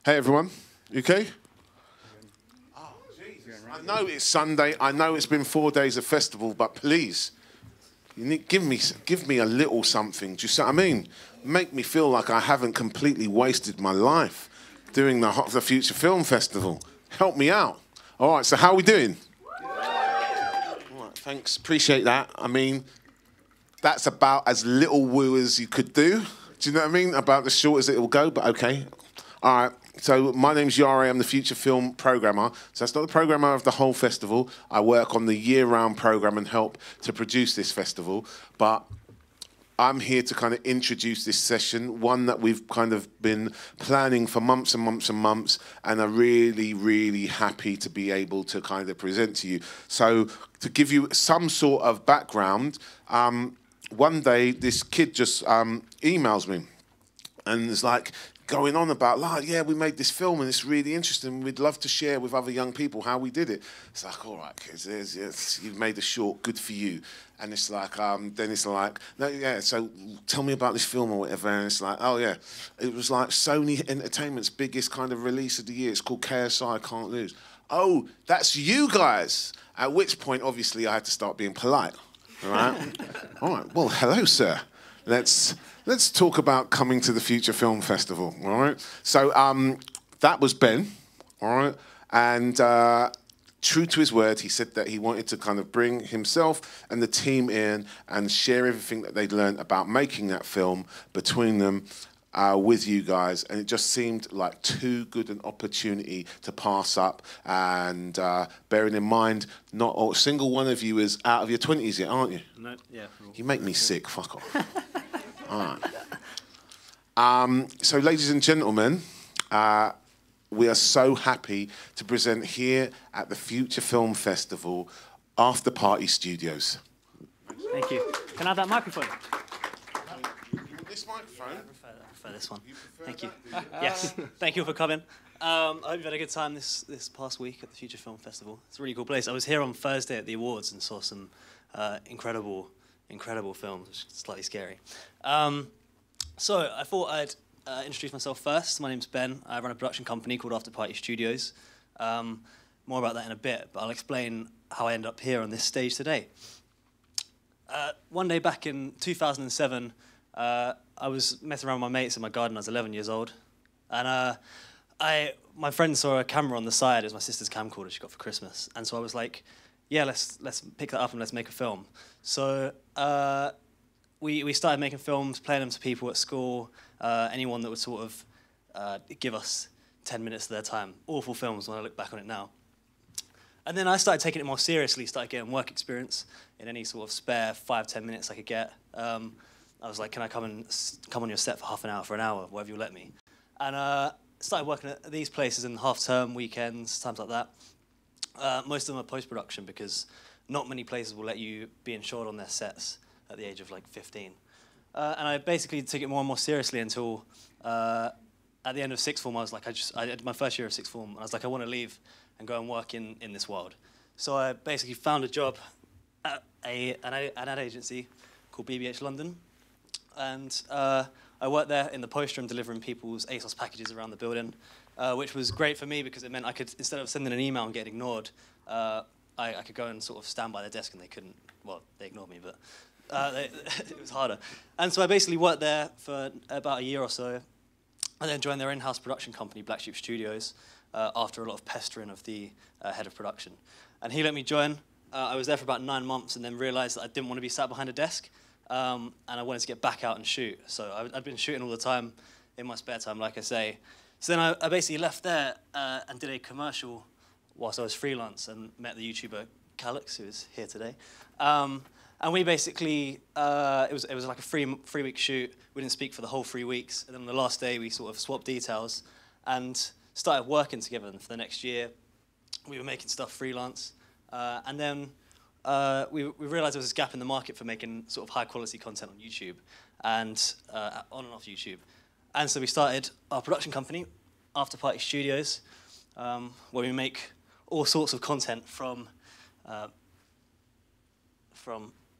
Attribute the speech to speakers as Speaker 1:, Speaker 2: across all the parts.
Speaker 1: Hey everyone, you okay? Oh, Jesus. I know it's Sunday, I know it's been 4 days of festival, but please, you need, give me a little something, do you see what I mean? Make me feel like I haven't completely wasted my life doing the Future Film Festival. Help me out. All right, so how are we doing? All right, thanks, appreciate that. I mean, that's about as little woo as you could do. Do you know what I mean? About as short as it will go, but okay. All right, so my name's Yari, I'm the Future Film Programmer. So that's not the programmer of the whole festival. I work on the year-round program and help to produce this festival. But I'm here to kind of introduce this session, one that we've kind of been planning for months and months and months, and are really, really happy to be able to kind of present to you. So to give you some sort of background, one day this kid just emails me and is like, going on about, like, yeah, we made this film and it's really interesting. We'd love to share with other young people how we did it. It's like, all right, kids, you've made a short, good for you. And it's like, then it's like, no, yeah, so tell me about this film or whatever. And it's like, oh, yeah, it was like Sony Entertainment's biggest kind of release of the year. It's called KSI, Can't Lose. Oh, that's you guys. At which point, obviously, I had to start being polite, all right? All right, well, hello, sir. Let's talk about coming to the Future Film Festival, all right? So that was Ben, all right? And true to his word, he said that he wanted to kind of bring himself and the team in and share everything that they'd learned about making that film between them with you guys. And it just seemed like too good an opportunity to pass up. And bearing in mind, not a single one of you is out of your 20s yet, aren't you?
Speaker 2: No, yeah.
Speaker 1: You make me sick, fuck off. All right. So, ladies and gentlemen, we are so happy to present here at the Future Film Festival, AfterParty Studios.
Speaker 2: Thank you. Can I have that microphone?
Speaker 1: This microphone?
Speaker 2: I prefer this one. Thank you. Yes, thank you for coming. I hope you've had a good time this past week at the Future Film Festival. It's a really cool place. I was here on Thursday at the awards and saw some incredible films, which is slightly scary. So I thought I'd introduce myself first. My name's Ben. I run a production company called AfterParty Studios. More about that in a bit, but I'll explain how I end up here on this stage today. One day back in 2007, I was messing around with my mates in my garden. I was 11 years old, and my friend saw a camera on the side. It was my sister's camcorder she got for Christmas, and so I was like, yeah, let's pick that up and let's make a film. So we started making films, playing them to people at school, anyone that would sort of give us 10 minutes of their time. Awful films when I look back on it now. And then I started taking it more seriously, started getting work experience in any sort of spare 5-10 minutes I could get. I was like, can I come on your set for half an hour, for an hour, whatever you let me? And started working at these places in half-term, weekends, times like that. Most of them are post-production because not many places will let you be insured on their sets at the age of like 15. And I basically took it more and more seriously until at the end of sixth form I was like, I did my first year of sixth form and I was like, I want to leave and go and work in this world. So I basically found a job at an ad agency called BBH London. And I worked there in the post room delivering people's ASOS packages around the building. Which was great for me because it meant I could, instead of sending an email and getting ignored, I could go and sort of stand by their desk and they couldn't, well, they ignored me, but it was harder. And so I basically worked there for about a year or so, and then joined their in-house production company, Black Sheep Studios, after a lot of pestering of the head of production. And he let me join. I was there for about 9 months and then realized that I didn't want to be sat behind a desk, and I wanted to get back out and shoot. So I'd been shooting all the time in my spare time, like I say. So then I basically left there and did a commercial whilst I was freelance and met the YouTuber Calix, who is here today. And we basically, it was like a three-week shoot. We didn't speak for the whole 3 weeks. And then on the last day, we sort of swapped details and started working together. And for the next year, we were making stuff freelance. And then we realized there was this gap in the market for making sort of high-quality content on YouTube and on and off YouTube. And so we started our production company, AfterParty Studios, where we make all sorts of content from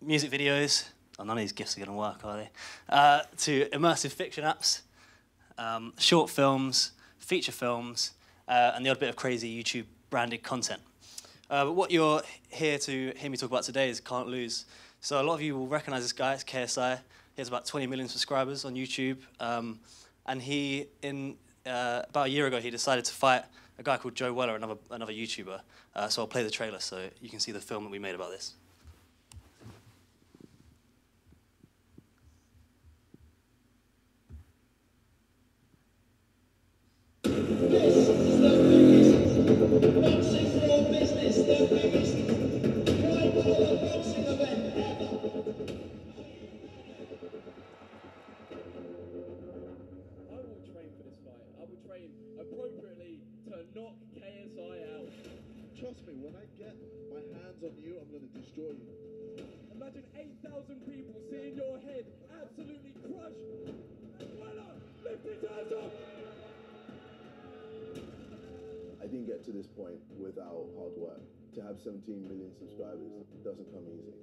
Speaker 2: music videos, none of these gifts are going to work, are they? To immersive fiction apps, short films, feature films, and the odd bit of crazy YouTube branded content. But what you're here to hear me talk about today is Can't Lose. So a lot of you will recognize this guy. It's KSI. He has about 20 million subscribers on YouTube. And he, about a year ago, he decided to fight a guy called Doyle, another YouTuber. So I'll play the trailer so you can see the film that we made about this.
Speaker 3: Appropriately to knock KSI out.
Speaker 4: Trust me, when I get my hands on you, I'm going to destroy you.
Speaker 3: Imagine 8,000 people seeing your head absolutely crushed. Doyle, lift his hands up!
Speaker 4: I didn't get to this point without hard work. To have 17 million subscribers doesn't come easy.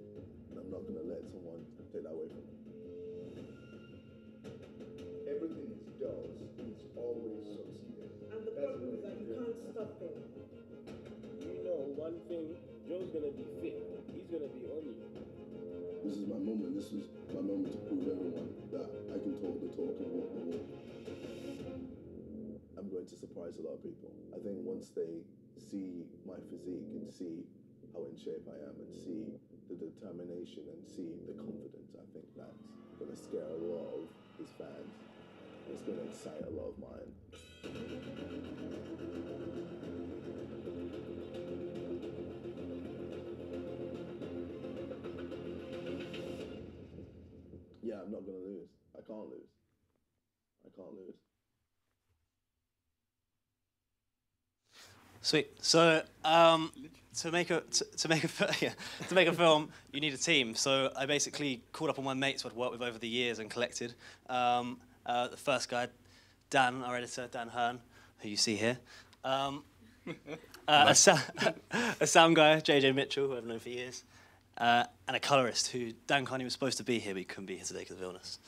Speaker 4: And I'm not going to let someone take that away from me. Everything he does, he's always succeeded.
Speaker 5: And the problem is that you can't stop him.
Speaker 3: You know one thing, Joe's gonna be fit. He's gonna be on you.
Speaker 4: This is my moment. This is my moment to prove everyone that I can talk the talk and walk the walk. I'm going to surprise a lot of people. I think once they see my physique and see how in shape I am and see the determination and see the confidence, I think that's going to scare a lot of his fans. It's going to excite a lot of mine. Yeah, I'm not going to lose. I can't lose. I can't lose.
Speaker 2: Sweet. So to make a film, you need a team. So I basically called up all my mates who I'd worked with over the years and collected. The first guy, Dan, our editor, Dan Hearn, who you see here. A sound guy, JJ Mitchell, who I've known for years. And a colorist who Dan Carney was supposed to be here, but he couldn't be here today because of illness.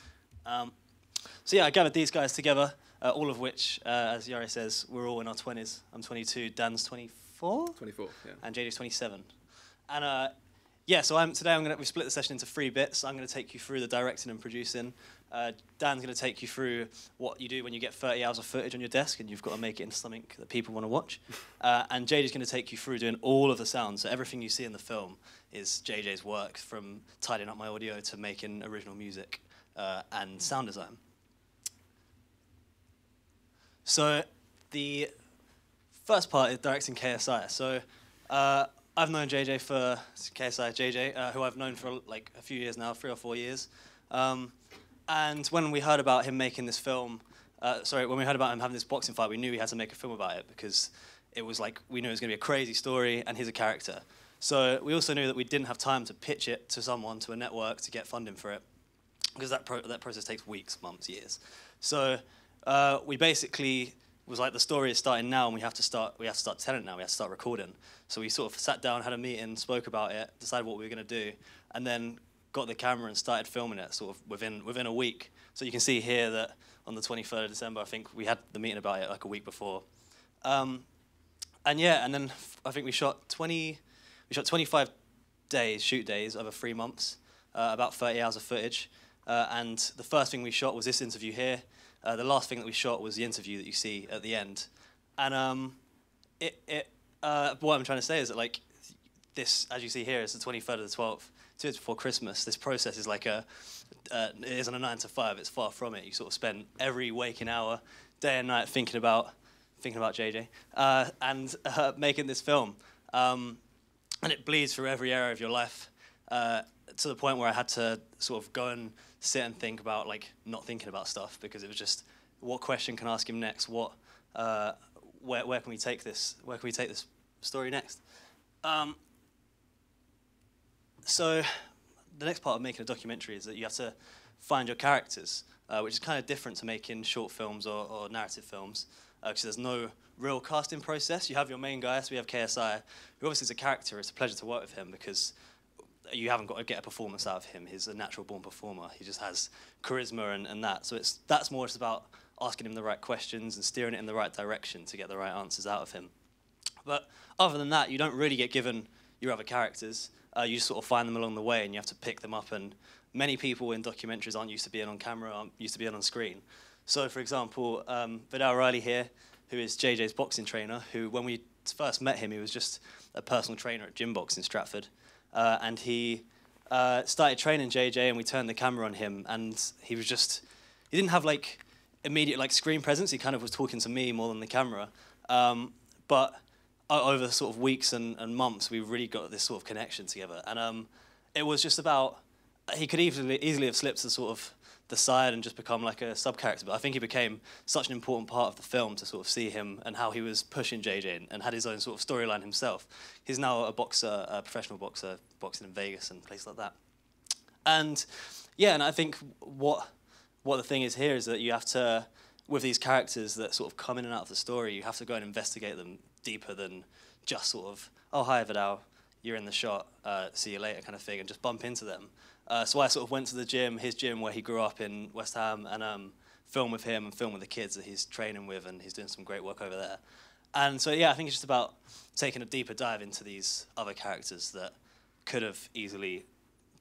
Speaker 2: So yeah, I gathered these guys together, all of which, as Yari says, we're all in our 20s. I'm 22, Dan's 24?
Speaker 6: 24, yeah.
Speaker 2: And JJ's 27. And yeah, so we split the session into 3 bits. I'm going to take you through the directing and producing. Dan's going to take you through what you do when you get 30 hours of footage on your desk and you've got to make it into something that people want to watch. And JJ's going to take you through doing all of the sounds. So everything you see in the film is JJ's work, from tidying up my audio to making original music and sound design. So the first part is directing KSI. So I've known JJ for KSI, who I've known for like a few years now, 3 or 4 years. And when we heard about him making this film, when we heard about him having this boxing fight, we knew we had to make a film about it because it was like, we knew it was going to be a crazy story and he's a character. So we also knew that we didn't have time to pitch it to someone, to a network, to get funding for it, because that process takes weeks, months, years. So we basically was like, the story is starting now and we have to start telling it now, we have to start recording. So we sort of sat down, had a meeting, spoke about it, decided what we were going to do, and then got the camera and started filming it sort of within a week. So you can see here that on the 23rd of December, I think we had the meeting about it like a week before. And yeah, and then I think we shot 25 days, shoot days, over 3 months, about 30 hours of footage. And the first thing we shot was this interview here. The last thing that we shot was the interview that you see at the end. And what I'm trying to say is that, like, this, as you see here, is the 23rd of the 12th, 2 days before Christmas. This process is like it isn't a 9 to 5. It's far from it. You sort of spend every waking hour, day and night, thinking about JJ and making this film. And it bleeds through every area of your life, to the point where I had to sort of go and sit and think about, like, not thinking about stuff, because it was just, what question can I ask him next? Where can we take this? Where can we take this story next? So the next part of making a documentary is that you have to find your characters, which is kind of different to making short films or narrative films, because there's no real casting process. You have your main guy, so we have KSI, who obviously is a character. It's a pleasure to work with him because you haven't got to get a performance out of him. He's a natural born performer. He just has charisma and that. So that's more just about asking him the right questions and steering it in the right direction to get the right answers out of him. But other than that, you don't really get given your other characters. You just sort of find them along the way, and you have to pick them up. And many people in documentaries aren't used to being on camera, aren't used to being on screen. So, for example, Vidal Riley here, who is JJ's boxing trainer, who, when we first met him, he was just a personal trainer at Gym Box in Stratford. And he started training JJ, and we turned the camera on him, and he didn't have like immediate like screen presence. He kind of was talking to me more than the camera. But over sort of weeks and months, we really got this sort of connection together. And it was just about, he could easily have slipped to sort of the side and just become like a sub-character, but I think he became such an important part of the film to sort of see him and how he was pushing JJ and had his own sort of storyline himself. He's now a boxer, a professional boxer, boxing in Vegas and places like that. And yeah, and I think what the thing is here is that you have to, with these characters that sort of come in and out of the story, you have to go and investigate them deeper than just sort of, oh, hi, Vidal, you're in the shot, see you later kind of thing, and just bump into them. So I sort of went to the gym, his gym where he grew up in West Ham, and film with him and film with the kids that he's training with, and he's doing some great work over there. And so, yeah, I think it's just about taking a deeper dive into these other characters that could have easily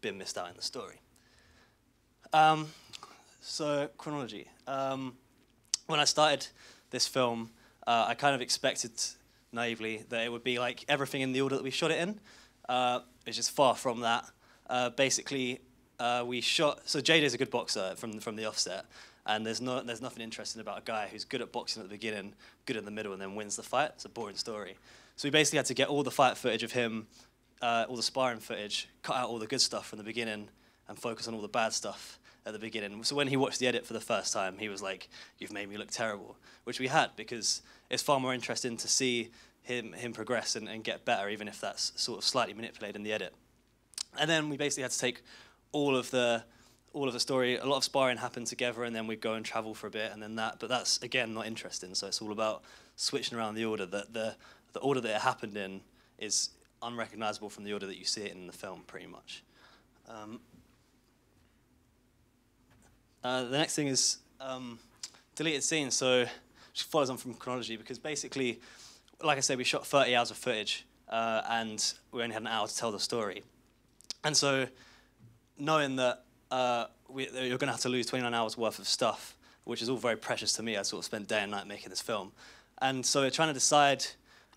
Speaker 2: been missed out in the story. So, chronology. When I started this film, I kind of expected naively that it would be like everything in the order that we shot it in. It's just far from that. Basically, we shot. So JJ's a good boxer from the offset, and there's nothing interesting about a guy who's good at boxing at the beginning, good in the middle, and then wins the fight. It's a boring story. So we basically had to get all the fight footage of him, all the sparring footage, cut out all the good stuff from the beginning, and focus on all the bad stuff at the beginning. So when he watched the edit for the first time, he was like, "You've made me look terrible," which we had, because it's far more interesting to see him progress and get better, even if that's sort of slightly manipulated in the edit. And then we basically had to take all of the story. A lot of sparring happened together, and then we'd go and travel for a bit, and then that. But that's again not interesting. So it's all about switching around the order. That the order that it happened in is unrecognizable from the order that you see it in the film, pretty much. The next thing is deleted scenes. So which follows on from chronology, because basically, like I said, we shot 30 hours of footage, and we only had an hour to tell the story. And so, knowing that you're going to have to lose 29 hours worth of stuff, which is all very precious to me, I sort of spent day and night making this film. And so trying to decide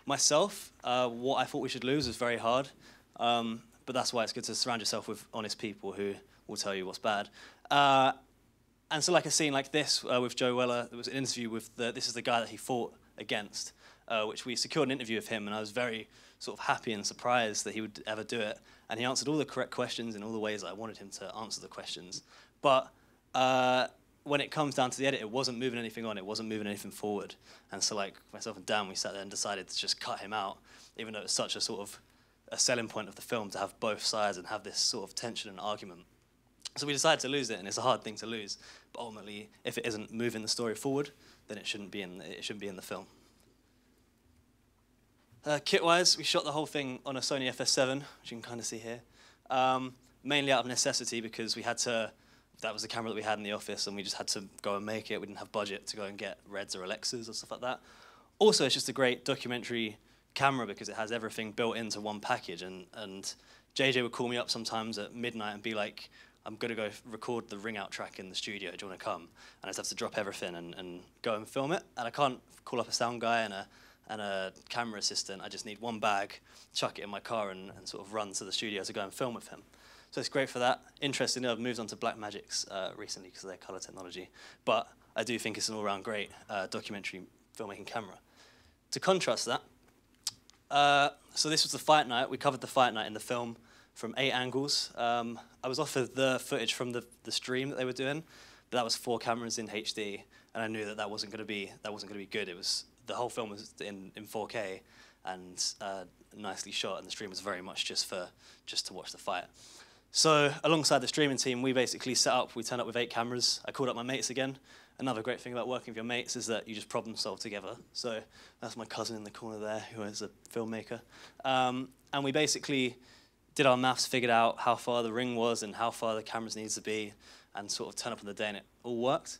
Speaker 2: myself what I thought we should lose was very hard. But that's why it's good to surround yourself with honest people who will tell you what's bad. And so like a scene like this with Joe Weller, there was an interview with this is the guy that he fought against, which we secured an interview with him, and I was very sort of happy and surprised that he would ever do it. And he answered all the correct questions in all the ways that I wanted him to answer the questions. But when it comes down to the edit, it wasn't moving anything on, it wasn't moving anything forward. And so like myself and Dan, we sat there and decided to just cut him out, even though it was such a sort of a selling point of the film to have both sides and have this sort of tension and argument. So we decided to lose it, and it's a hard thing to lose. But ultimately, if it isn't moving the story forward, then it shouldn't be in the film. Kit-wise, we shot the whole thing on a Sony FS7, which you can kind of see here. Mainly out of necessity, because we had to, that was the camera that we had in the office, and we just had to go and make it. We didn't have budget to go and get Reds or Alexas or stuff like that. Also, it's just a great documentary camera because it has everything built into one package. And JJ would call me up sometimes at midnight and be like, "I'm going to go record the ring out track in the studio. Do you want to come?" And I just have to drop everything and go and film it. And I can't call up a sound guy and a camera assistant. I just need one bag, chuck it in my car, and sort of run to the studio to go and film with him. So it's great for that. Interestingly, I've moved on to Blackmagic's recently because of their color technology. But I do think it's an all-round great documentary filmmaking camera. To contrast that, so this was the fight night. We covered the fight night in the film from 8 angles. I was offered the footage from the stream that they were doing, but that was 4 cameras in HD, and I knew that wasn't going to be good. It was the whole film was in 4K and nicely shot, and the stream was very much just to watch the fight. So alongside the streaming team, we basically we turned up with 8 cameras. I called up my mates again. Another great thing about working with your mates is that you just problem solve together. So that's my cousin in the corner there, who is a filmmaker. And we basically did our maths, figured out how far the ring was and how far the cameras needed to be, and sort of turned up on the day, and it all worked.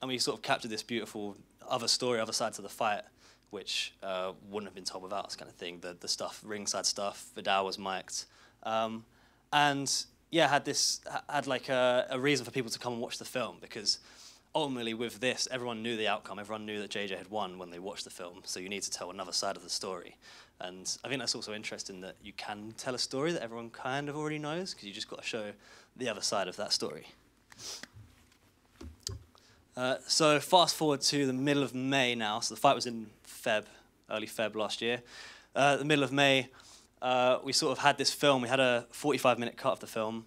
Speaker 2: we sort of captured this beautiful other story, other sides of the fight, which wouldn't have been told without us, kind of thing. The stuff, ringside stuff. Vidal was mic'd, and yeah, had like a reason for people to come and watch the film, because ultimately with this, everyone knew the outcome. Everyone knew that JJ had won when they watched the film. So you need to tell another side of the story, and I think that's also interesting that you can tell a story that everyone kind of already knows, because you just got to show the other side of that story. So fast forward to the middle of May now. So the fight was in early Feb last year. The middle of May, we sort of had this film. We had a 45-minute cut of the film.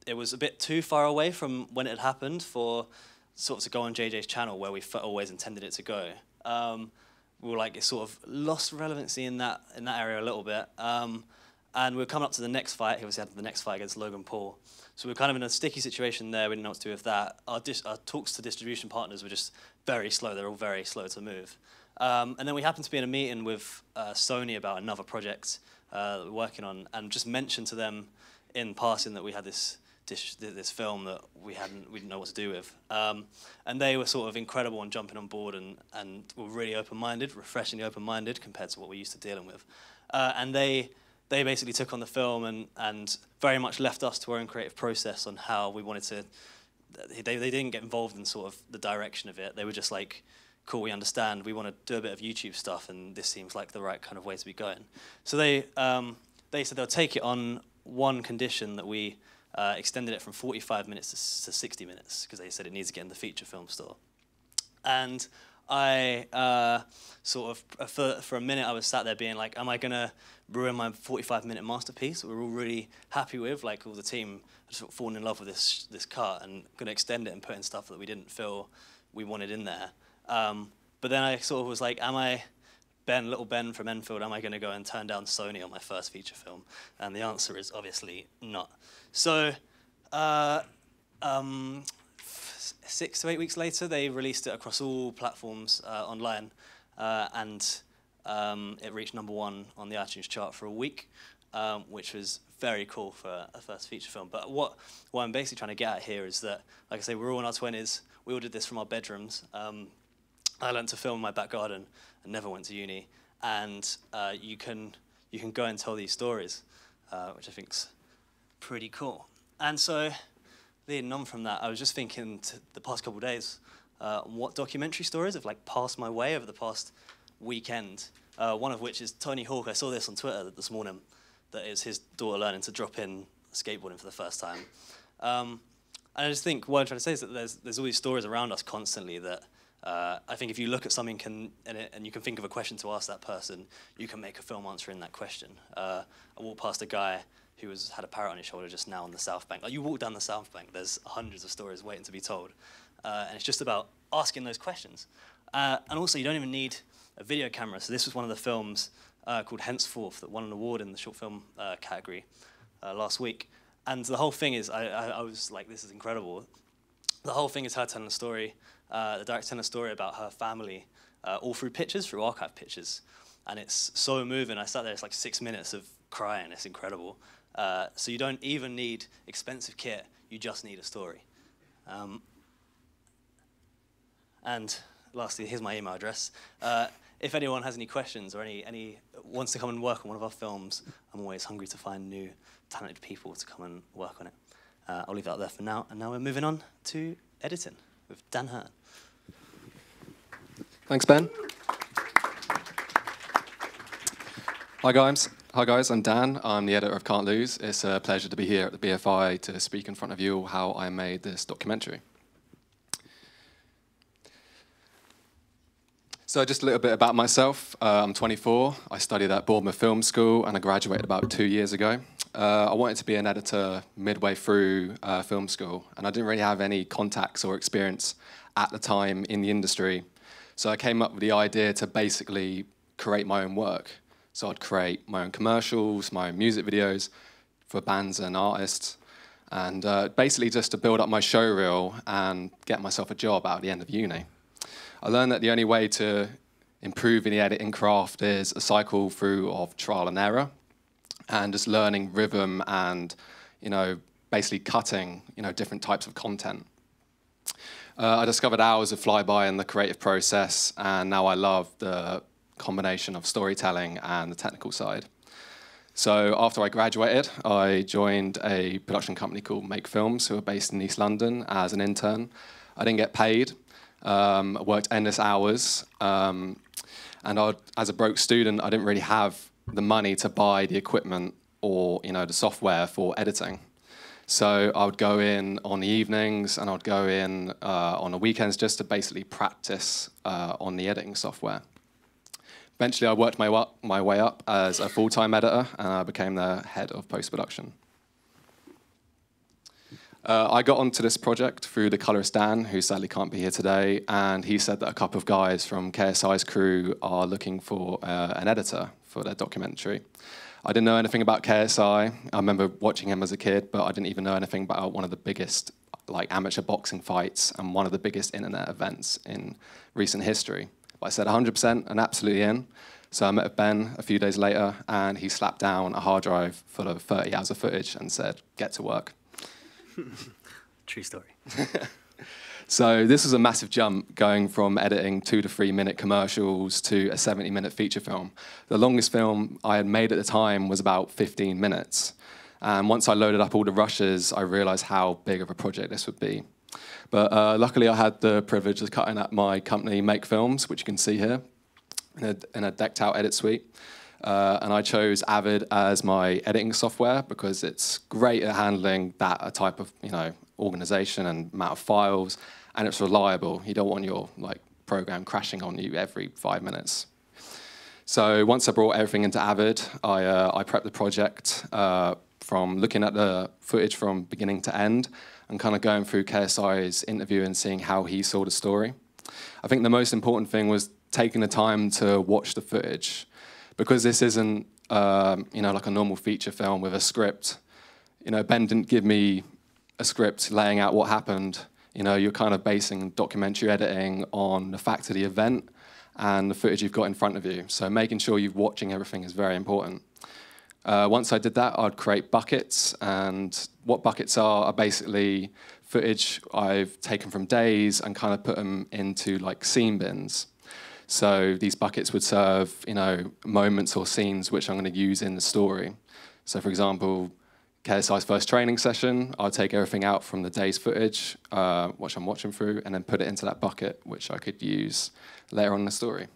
Speaker 2: It was a bit too far away from when it had happened for sort of to go on JJ's channel, where we always intended it to go. We were like, it sort of lost relevancy in that area a little bit. And we were coming up to the next fight. He obviously had the next fight against Logan Paul. So we were kind of in a sticky situation there. We didn't know what to do with that. Our talks to distribution partners were just very slow. They're all very slow to move. And then we happened to be in a meeting with Sony about another project that we're working on, and just mentioned to them in passing that we had this film that we didn't know what to do with. And they were sort of incredible on jumping on board and were really open-minded, refreshingly open-minded compared to what we're used to dealing with. And they basically took on the film and very much left us to our own creative process on how we wanted to. They didn't get involved in sort of the direction of it. They were just like, cool, we understand. We want to do a bit of YouTube stuff, and this seems like the right kind of way to be going. So they said they'll take it on one condition, that we extended it from 45 minutes to 60 minutes, because they said it needs to get in the feature film store. And I sort of, for a minute, I was sat there being like, am I going to ruin my 45-minute masterpiece that we're all really happy with? Like, all the team had sort of fallen in love with this cut, and going to extend it and put in stuff that we didn't feel we wanted in there. But then I sort of was like, am I little Ben from Enfield, am I going to go and turn down Sony on my first feature film? And the answer is obviously not. So 6 to 8 weeks later, they released it across all platforms online, and it reached #1 on the iTunes chart for a week, which was very cool for a first feature film. But what I'm basically trying to get at here is that, like I say, we're all in our 20s. We all did this from our bedrooms. I learned to film in my back garden and never went to uni. And you can go and tell these stories, which I think's pretty cool. And so, leading on from that, I was just thinking the past couple of days, what documentary stories have like passed my way over the past weekend. One of which is Tony Hawk. I saw this on Twitter this morning. That is his daughter learning to drop in skateboarding for the first time. And I just think what I'm trying to say is that there's all these stories around us constantly that I think if you look at something and you can think of a question to ask that person, you can make a film answering that question. I walked past a guy who had a parrot on his shoulder just now on the South Bank. Like, you walk down the South Bank, there's hundreds of stories waiting to be told. And it's just about asking those questions. And also, you don't even need a video camera. So this was one of the films called Henceforth that won an award in the short film category last week. And the whole thing is, I was like, this is incredible. The whole thing is her telling a story, the director telling a story about her family, all through pictures, through archive pictures. And it's so moving. I sat there, it's like 6 minutes of crying. It's incredible. So you don't even need expensive kit. You just need a story. And lastly, here's my email address. If anyone has any questions or any wants to come and work on one of our films, I'm always hungry to find new talented people to come and work on it. I'll leave that there for now. And now we're moving on to editing with Dan Hearn.
Speaker 6: Thanks, Ben. Hi guys, I'm Dan. I'm the editor of Can't Lose. It's a pleasure to be here at the BFI to speak in front of you all how I made this documentary. So just a little bit about myself. I'm 24. I studied at Bournemouth Film School and I graduated about 2 years ago. I wanted to be an editor midway through film school, and I didn't really have any contacts or experience at the time in the industry. So I came up with the idea to basically create my own work. So I'd create my own commercials, my own music videos for bands and artists, and basically just to build up my showreel and get myself a job out at the end of uni. I learned that the only way to improve in the editing craft is a cycle through of trial and error, and just learning rhythm and, basically cutting, different types of content. I discovered hours of flyby in the creative process, and now I love the combination of storytelling and the technical side. So after I graduated, I joined a production company called Make Films, who are based in East London, as an intern. I didn't get paid. I worked endless hours. And as a broke student, I didn't really have the money to buy the equipment or the software for editing. So I would go in on the evenings and I'd go in on the weekends just to basically practice on the editing software. Eventually, I worked my way up as a full-time editor, and I became the head of post-production. I got onto this project through the colorist Dan, who sadly can't be here today, and he said that a couple of guys from KSI's crew are looking for an editor for their documentary. I didn't know anything about KSI. I remember watching him as a kid, but I didn't even know anything about one of the biggest amateur boxing fights and one of the biggest internet events in recent history. But I said 100% and absolutely in. So I met Ben a few days later, and he slapped down a hard drive full of 30 hours of footage and said, "Get to work."
Speaker 2: True story.
Speaker 6: So this was a massive jump, going from editing 2 to 3 minute commercials to a 70-minute feature film. The longest film I had made at the time was about 15 minutes. And once I loaded up all the rushes, I realized how big of a project this would be. But luckily, I had the privilege of cutting at my company, Make Films, which you can see here, in a decked-out edit suite. And I chose Avid as my editing software because it's great at handling that type of organization and amount of files, and it's reliable. You don't want your program crashing on you every 5 minutes. So once I brought everything into Avid, I prepped the project from looking at the footage from beginning to end and kind of going through KSI's interview and seeing how he saw the story. I think the most important thing was taking the time to watch the footage, because this isn't like a normal feature film with a script. Ben didn't give me a script laying out what happened. You're kind of basing documentary editing on the fact of the event and the footage you've got in front of you. So making sure you're watching everything is very important. Once I did that, I'd create buckets, and what buckets are basically footage I've taken from days and kind of put them into scene bins. So these buckets would serve, moments or scenes which I'm going to use in the story. So for example, KSI's first training session, I'll take everything out from the day's footage, which I'm watching through, and then put it into that bucket, which I could use later on in the story.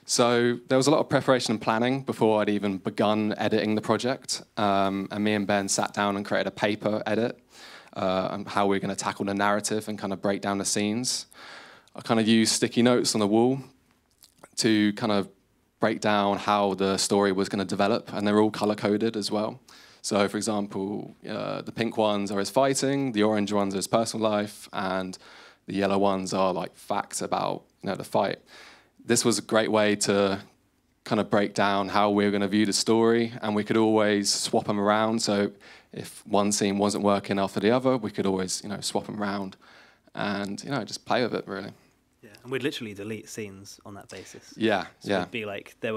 Speaker 6: So there was a lot of preparation and planning before I'd even begun editing the project. And me and Ben sat down and created a paper edit on how we're going to tackle the narrative and kind of break down the scenes. I kind of used sticky notes on the wall to kind of break down how the story was going to develop, and they're all color-coded as well. So, for example, the pink ones are his fighting, the orange ones are his personal life, and the yellow ones are facts about the fight. This was a great way to kind of break down how we were going to view the story, and we could always swap them around. So if one scene wasn't working after the other, we could always swap them around and just play with it, really.
Speaker 2: Yeah, and we'd literally delete scenes on that basis.
Speaker 6: Yeah,
Speaker 2: so
Speaker 6: yeah.
Speaker 2: It'd be there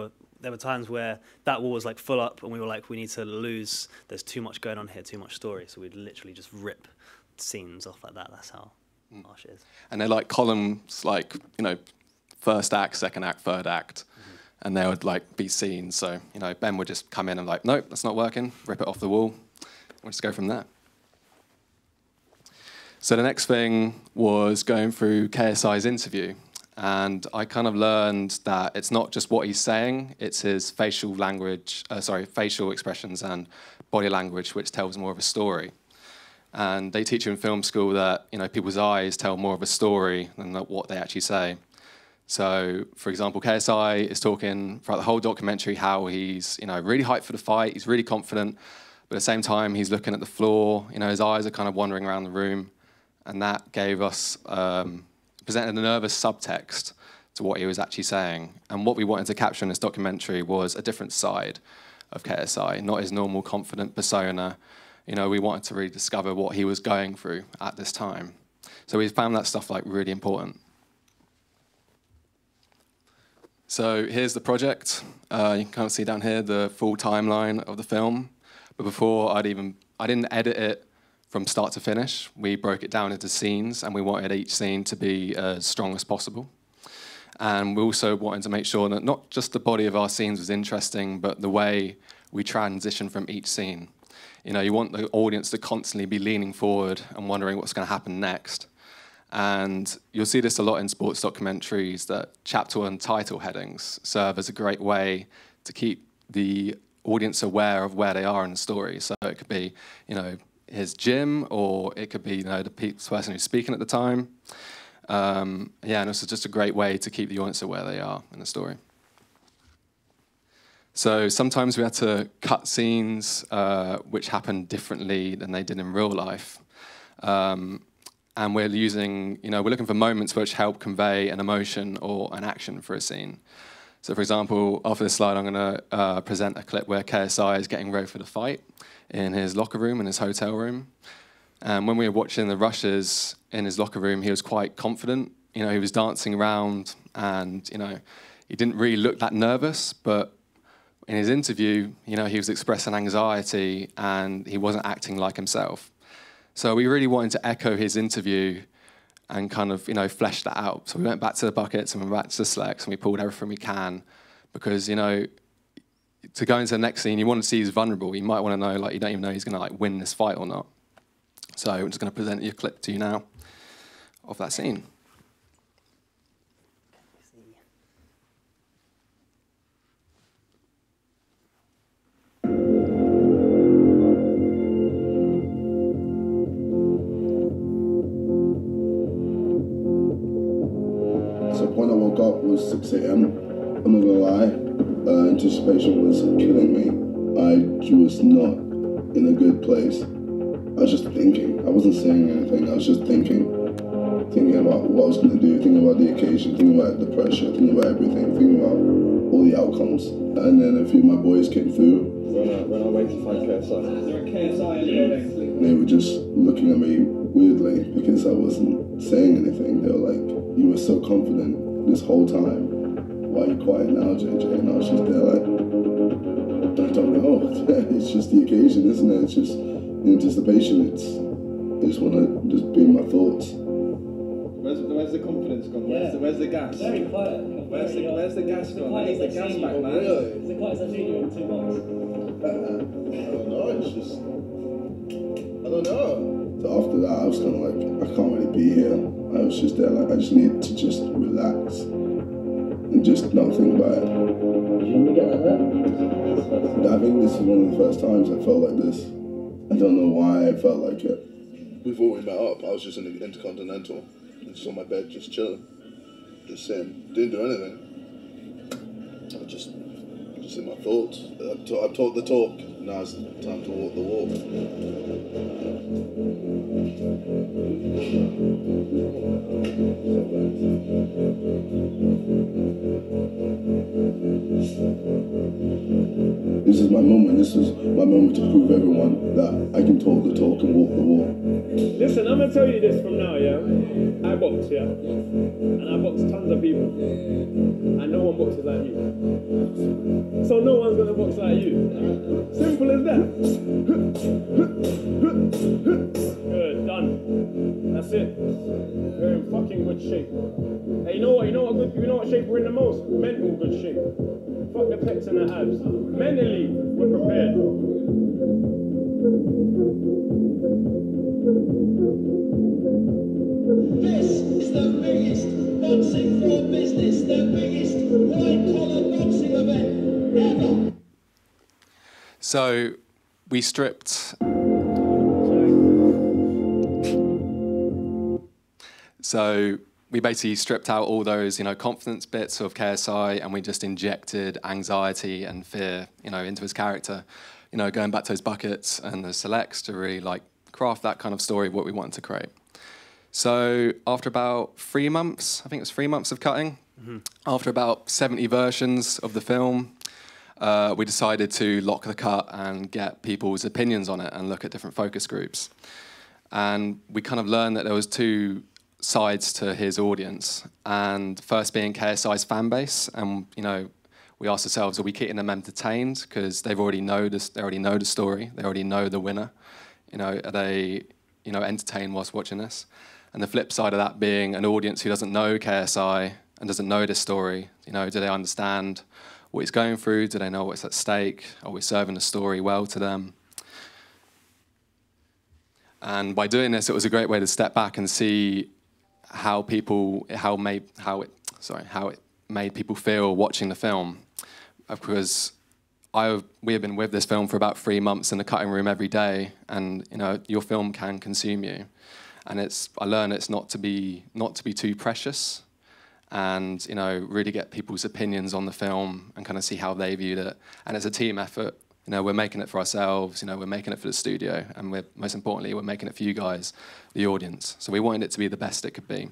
Speaker 2: were times where that wall was full up, and we were we need to lose. There's too much going on here, too much story. So we'd literally just rip scenes off like that. That's how harsh it is.
Speaker 6: And they're columns, first act, second act, third act, and they would be scenes. So Ben would just come in and nope, that's not working. Rip it off the wall. We'll just go from there. So the next thing was going through KSI's interview, and I kind of learned that it's not just what he's saying; it's his facial expressions and body language which tells more of a story. And they teach you in film school that people's eyes tell more of a story than what they actually say. So, for example, KSI is talking throughout the whole documentary how he's really hyped for the fight, he's really confident, but at the same time he's looking at the floor. His eyes are kind of wandering around the room. And that gave us, presented a nervous subtext to what he was actually saying. And what we wanted to capture in this documentary was a different side of KSI, not his normal confident persona. We wanted to really discover what he was going through at this time. So we found that stuff really important. So here's the project. You can kind of see down here the full timeline of the film. But before I didn't edit it from start to finish. We broke it down into scenes, and we wanted each scene to be as strong as possible. And we also wanted to make sure that not just the body of our scenes was interesting, but the way we transition from each scene. You know, you want the audience to constantly be leaning forward and wondering what's going to happen next. And you'll see this a lot in sports documentaries, that chapter and title headings serve as a great way to keep the audience aware of where they are in the story. So it could be, you know, his gym, or it could be, you know, the person who's speaking at the time. Yeah, and it's just a great way to keep the audience aware they are in the story. So sometimes we had to cut scenes which happened differently than they did in real life. And we're using, you know, we're looking for moments which help convey an emotion or an action for a scene. So for example, after this slide, I'm going to present a clip where KSI is getting ready for the fight in his locker room, in his hotel room. And when we were watching the rushes in his locker room, he was quite confident. You know, he was dancing around and, you know, he didn't really look that nervous, but in his interview, you know, he was expressing anxiety and he wasn't acting like himself. So we really wanted to echo his interview and kind of, you know, flesh that out. So we went back to the buckets and we went back to the selects and we pulled everything we can, because, you know, to go into the next scene, you want to see he's vulnerable. You might want to know, like, you don't even know he's going to, like, win this fight or not. So I'm just going to present your clip to you now of that scene.
Speaker 4: So when I woke up, it was 6 a.m. I'm not gonna lie, anticipation was killing me. I was not in a good place. I was just thinking. I wasn't saying anything. I was just thinking about what I was gonna do, thinking about the occasion, thinking about the pressure, thinking about everything, thinking about all the outcomes. And then a few of my boys came through.
Speaker 3: When I went to find KSI. Is there a KSI in the building?
Speaker 4: They were just looking at me weirdly because I wasn't saying anything. They were like, "You were so confident this whole time. Why are you quiet now, JJ?" And I was just there like, "I don't know. It's just the occasion, isn't it? It's just the anticipation. I just want to just be in my thoughts."
Speaker 3: Where's the confidence gone? Where's the gas?
Speaker 7: Very quiet.
Speaker 3: Where's the gas gone? Where's the gas back, man?
Speaker 7: It's the quietest I've seen you in 2 months.
Speaker 4: I don't know. It's just, I don't know. So after that, I was kind of like, I can't really be here. I was just there like, I just need to just relax and just not think about it.
Speaker 7: Did you get like that?
Speaker 4: I think this is one of the first times I felt like this. I don't know why I felt like it. Before we met up, I was just in the Intercontinental, just on my bed, just chilling, just sitting, didn't do anything. I just in my thoughts. I've talked the talk. Now it's time to walk the walk. This is my moment. This is my moment to prove everyone that I can talk the talk and walk the walk.
Speaker 3: Listen, I'm gonna tell you this from now, yeah? I box, yeah? And I box tons of people. And no one boxes like you. So no one's gonna box like you. Simple as that. Good, done. That's it. We're in fucking good shape. Hey, you know what shape we're in the most? Mental good shape. Fuck the pecs and the abs. Mentally, we're prepared.
Speaker 8: This is the biggest boxing for business, the biggest white-collar boxing event ever.
Speaker 6: So we stripped. So we basically stripped out all those, confidence bits of KSI, and we just injected anxiety and fear, into his character. Going back to those buckets and the selects to really craft that kind of story of what we wanted to create. So after about 3 months, I think it was 3 months of cutting, after about 70 versions of the film, we decided to lock the cut and get people's opinions on it and look at different focus groups. And we kind of learned that there was 2 sides to his audience, and first being KSI's fan base, and we asked ourselves, are we keeping them entertained because they already know the story, they already know the winner, are they entertained whilst watching this. And the flip side of that being an audience who doesn't know KSI and doesn't know this story. Do they understand what he's going through? Do they know what's at stake? Are we serving the story well to them? And by doing this, it was a great way to step back and see how it made people feel watching the film. Because we have been with this film for about 3 months in the cutting room every day, and your film can consume you. And I learned it's not to be too precious, and really get people's opinions on the film and kind of see how they viewed it. And it's a team effort. We're making it for ourselves. We're making it for the studio, and most importantly, we're making it for you guys, the audience. So we wanted it to be the best it could be.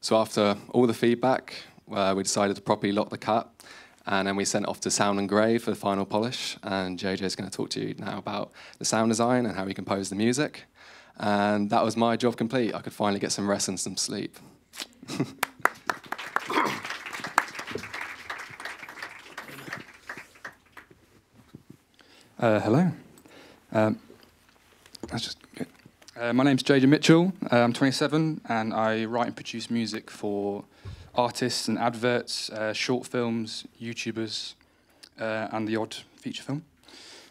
Speaker 6: So after all the feedback, we decided to properly lock the cut, and then we sent it off to Sound and Grave for the final polish. And JJ is going to talk to you now about the sound design and how we composed the music. And that was my job complete. I could finally get some rest and some sleep.
Speaker 9: Hello. That's just good. My name's JJ Mitchell. I'm 27, and I write and produce music for artists and adverts, short films, YouTubers, and the odd feature film.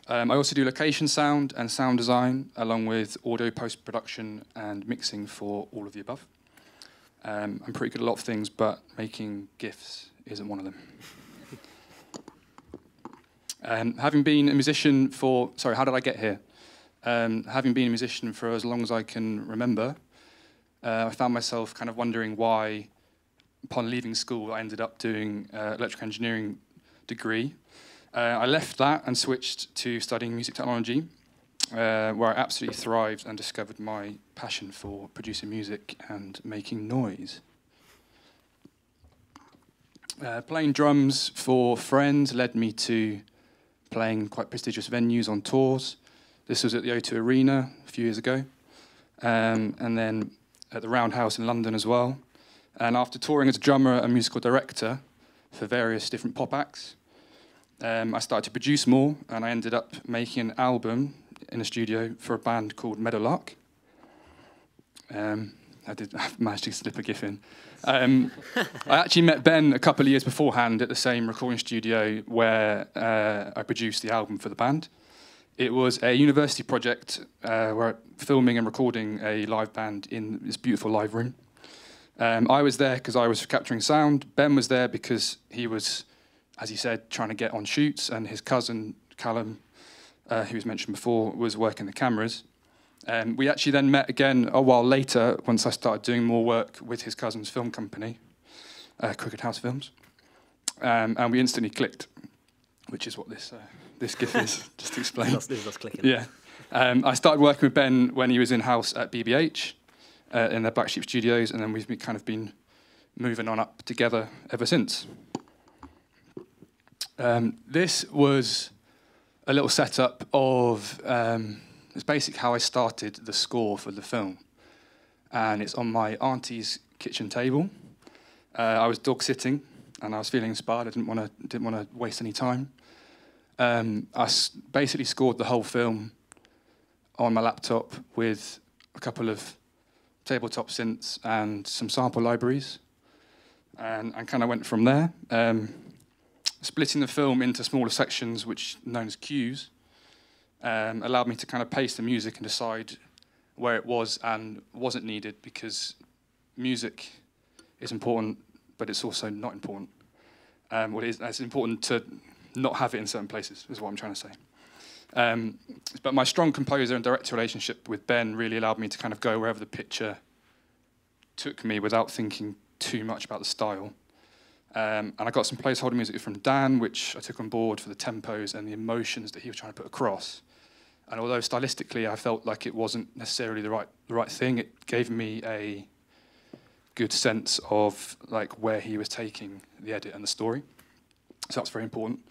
Speaker 9: I also do location sound and sound design, along with audio post-production and mixing for all of the above. I'm pretty good at a lot of things, but making GIFs isn't one of them. Having been a musician for... Sorry, how did I get here? Having been a musician for as long as I can remember, I found myself kind of wondering why, upon leaving school, I ended up doing an electrical engineering degree. I left that and switched to studying music technology, where I absolutely thrived and discovered my passion for producing music and making noise. Playing drums for friends led me to playing quite prestigious venues on tours. This was at the O2 Arena a few years ago, and then at the Roundhouse in London as well. And after touring as a drummer and musical director for various different pop acts, I started to produce more, and I ended up making an album in a studio for a band called Meadowlark. I managed to slip a GIF in. I actually met Ben a couple of years beforehand at the same recording studio where I produced the album for the band. It was a university project where filming and recording a live band in this beautiful live room. I was there because I was capturing sound. Ben was there because he was, as he said, trying to get on shoots, and his cousin, Callum, who was mentioned before, was working the cameras. We actually then met again a while later once I started doing more work with his cousin's film company, Crooked House Films, and we instantly clicked, which is what this GIF is, just to explain.
Speaker 2: This is us clicking.
Speaker 9: Yeah. I started working with Ben when he was in-house at BBH, in their Black Sheep Studios, and then we've kind of been moving on up together ever since. This was a little setup of... it's basically how I started the score for the film. And it's on my auntie's kitchen table. I was dog sitting, and I was feeling inspired. I didn't want to waste any time. I basically scored the whole film on my laptop with a couple of tabletop synths and some sample libraries, and kind of went from there. Splitting the film into smaller sections, which are known as cues, allowed me to kind of pace the music and decide where it was and wasn't needed, because music is important, but it's also not important. It's important to not have it in certain places, is what I'm trying to say. But my strong composer and director relationship with Ben really allowed me to kind of go wherever the picture took me without thinking too much about the style. And I got some placeholder music from Dan, which I took on board for the tempos and the emotions that he was trying to put across. And although stylistically I felt like it wasn't necessarily the right thing, it gave me a good sense of like where he was taking the edit and the story. So that's very important.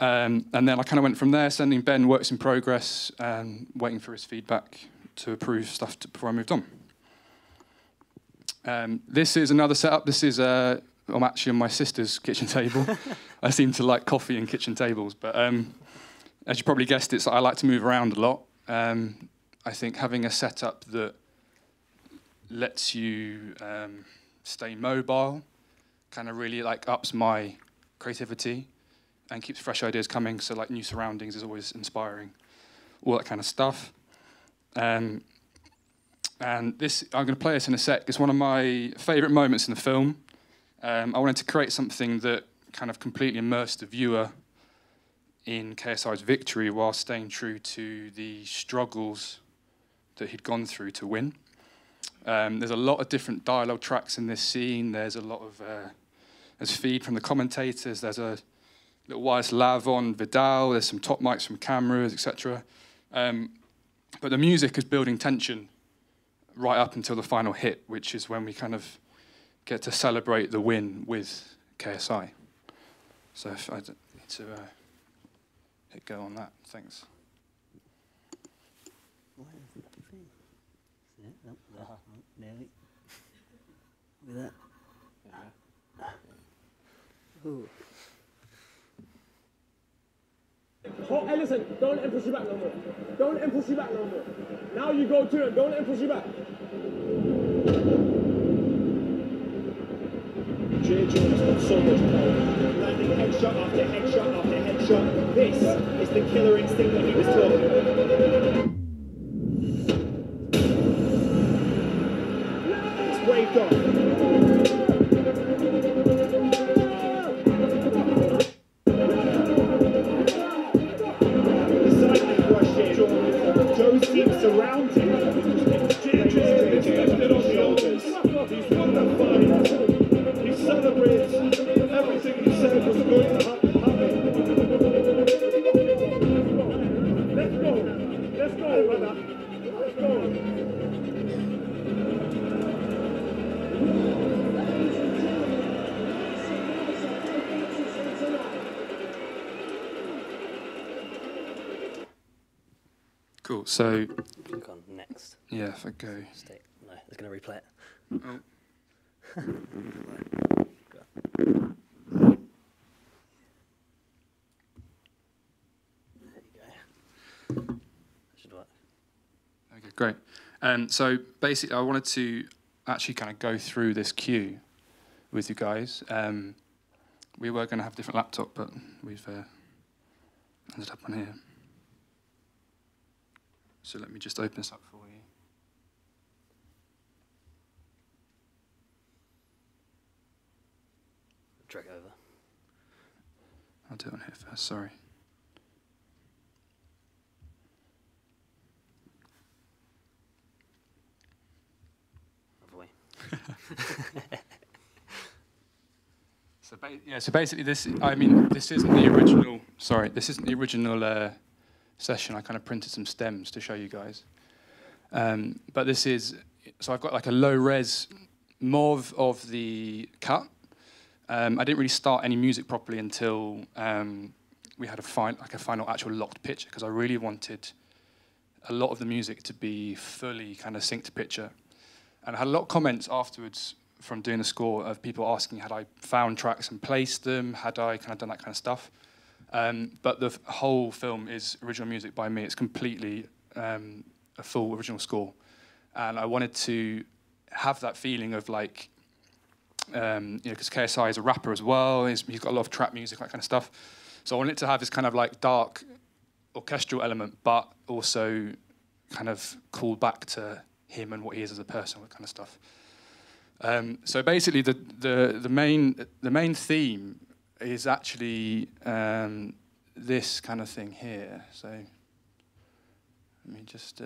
Speaker 9: And then I kind of went from there, sending Ben works in progress and waiting for his feedback to approve stuff before I moved on. This is another setup. This is I'm actually on my sister's kitchen table. I seem to like coffee and kitchen tables, but as you probably guessed, I like to move around a lot. I think having a setup that lets you stay mobile kind of really like ups my creativity and keeps fresh ideas coming. So like new surroundings is always inspiring, all that kind of stuff. And this, I'm going to play this in a sec. It's one of my favourite moments in the film. I wanted to create something that kind of completely immersed the viewer in KSI's victory while staying true to the struggles that he'd gone through to win. There's a lot of different dialogue tracks in this scene. There's a lot of there's feed from the commentators. There's a little wireless lav on Vidal. There's some top mics from cameras, etc. But the music is building tension right up until the final hit, which is when we kind of get to celebrate the win with KSI. So if I need to hit go on that, thanks.
Speaker 2: Nearly. With that. Ooh.
Speaker 3: Oh, hey, listen, don't let him push you back no more. Don't let him push you back no more. Now you go to him, don't let him push you back. JJ has got so much power. Landing headshot after headshot after headshot. This is the killer instinct that he was talking about. It's waved off. Joe's team surrounds him. JJ is lifted on shoulders. He's won the fight. He celebrates everything he said was going to happen. Let's go. Let's go, brother. Let's go.
Speaker 9: Cool, so...
Speaker 2: Click on next.
Speaker 9: Yeah, if I go...
Speaker 2: Stay. No, it's going to replay it.
Speaker 9: Oh.
Speaker 2: There you go. That should work.
Speaker 9: Okay, great. So basically, I wanted to actually kind of go through this queue with you guys. We were going to have a different laptop, but we've ended up on here. So let me just open this up for you.
Speaker 2: Drag over.
Speaker 9: I'll do it on here first, sorry. So basically this, I mean, this isn't the original, sorry, this isn't the original session. I kind of printed some stems to show you guys. But this is, so I've got like a low res MOV of the cut. I didn't really start any music properly until we had a final actual locked picture, because I really wanted a lot of the music to be fully kind of synced to picture. And I had a lot of comments afterwards from doing the score of people asking, had I found tracks and placed them? Had I kind of done that kind of stuff? But the whole film is original music by me. It's completely a full original score. And I wanted to have that feeling of like, you know, because KSI is a rapper as well. He's got a lot of trap music, that kind of stuff. So I wanted to have this kind of like dark orchestral element, but also kind of call back to him and what he is as a person, that kind of stuff. So basically, the main theme is actually this kind of thing here. So let me just.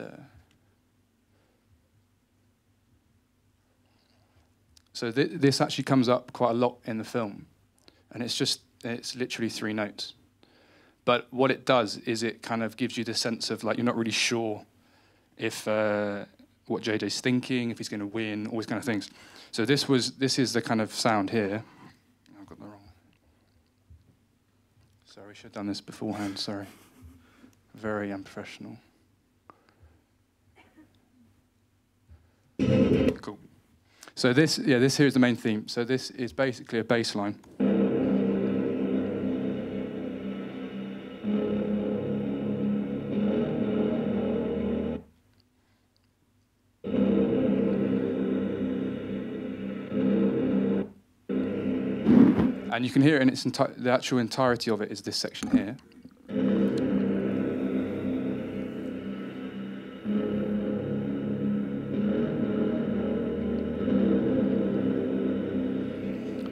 Speaker 9: So this actually comes up quite a lot in the film, and it's literally 3 notes. But what it does is it kind of gives you the sense of like you're not really sure if what JJ's thinking, if he's going to win, all these kind of things. So this is the kind of sound here. I've got the wrong. Sorry, I should have done this beforehand. Sorry, very unprofessional. Cool. So this here is the main theme. So this is basically a bass line. And you can hear it in its the actual entirety of it is this section here.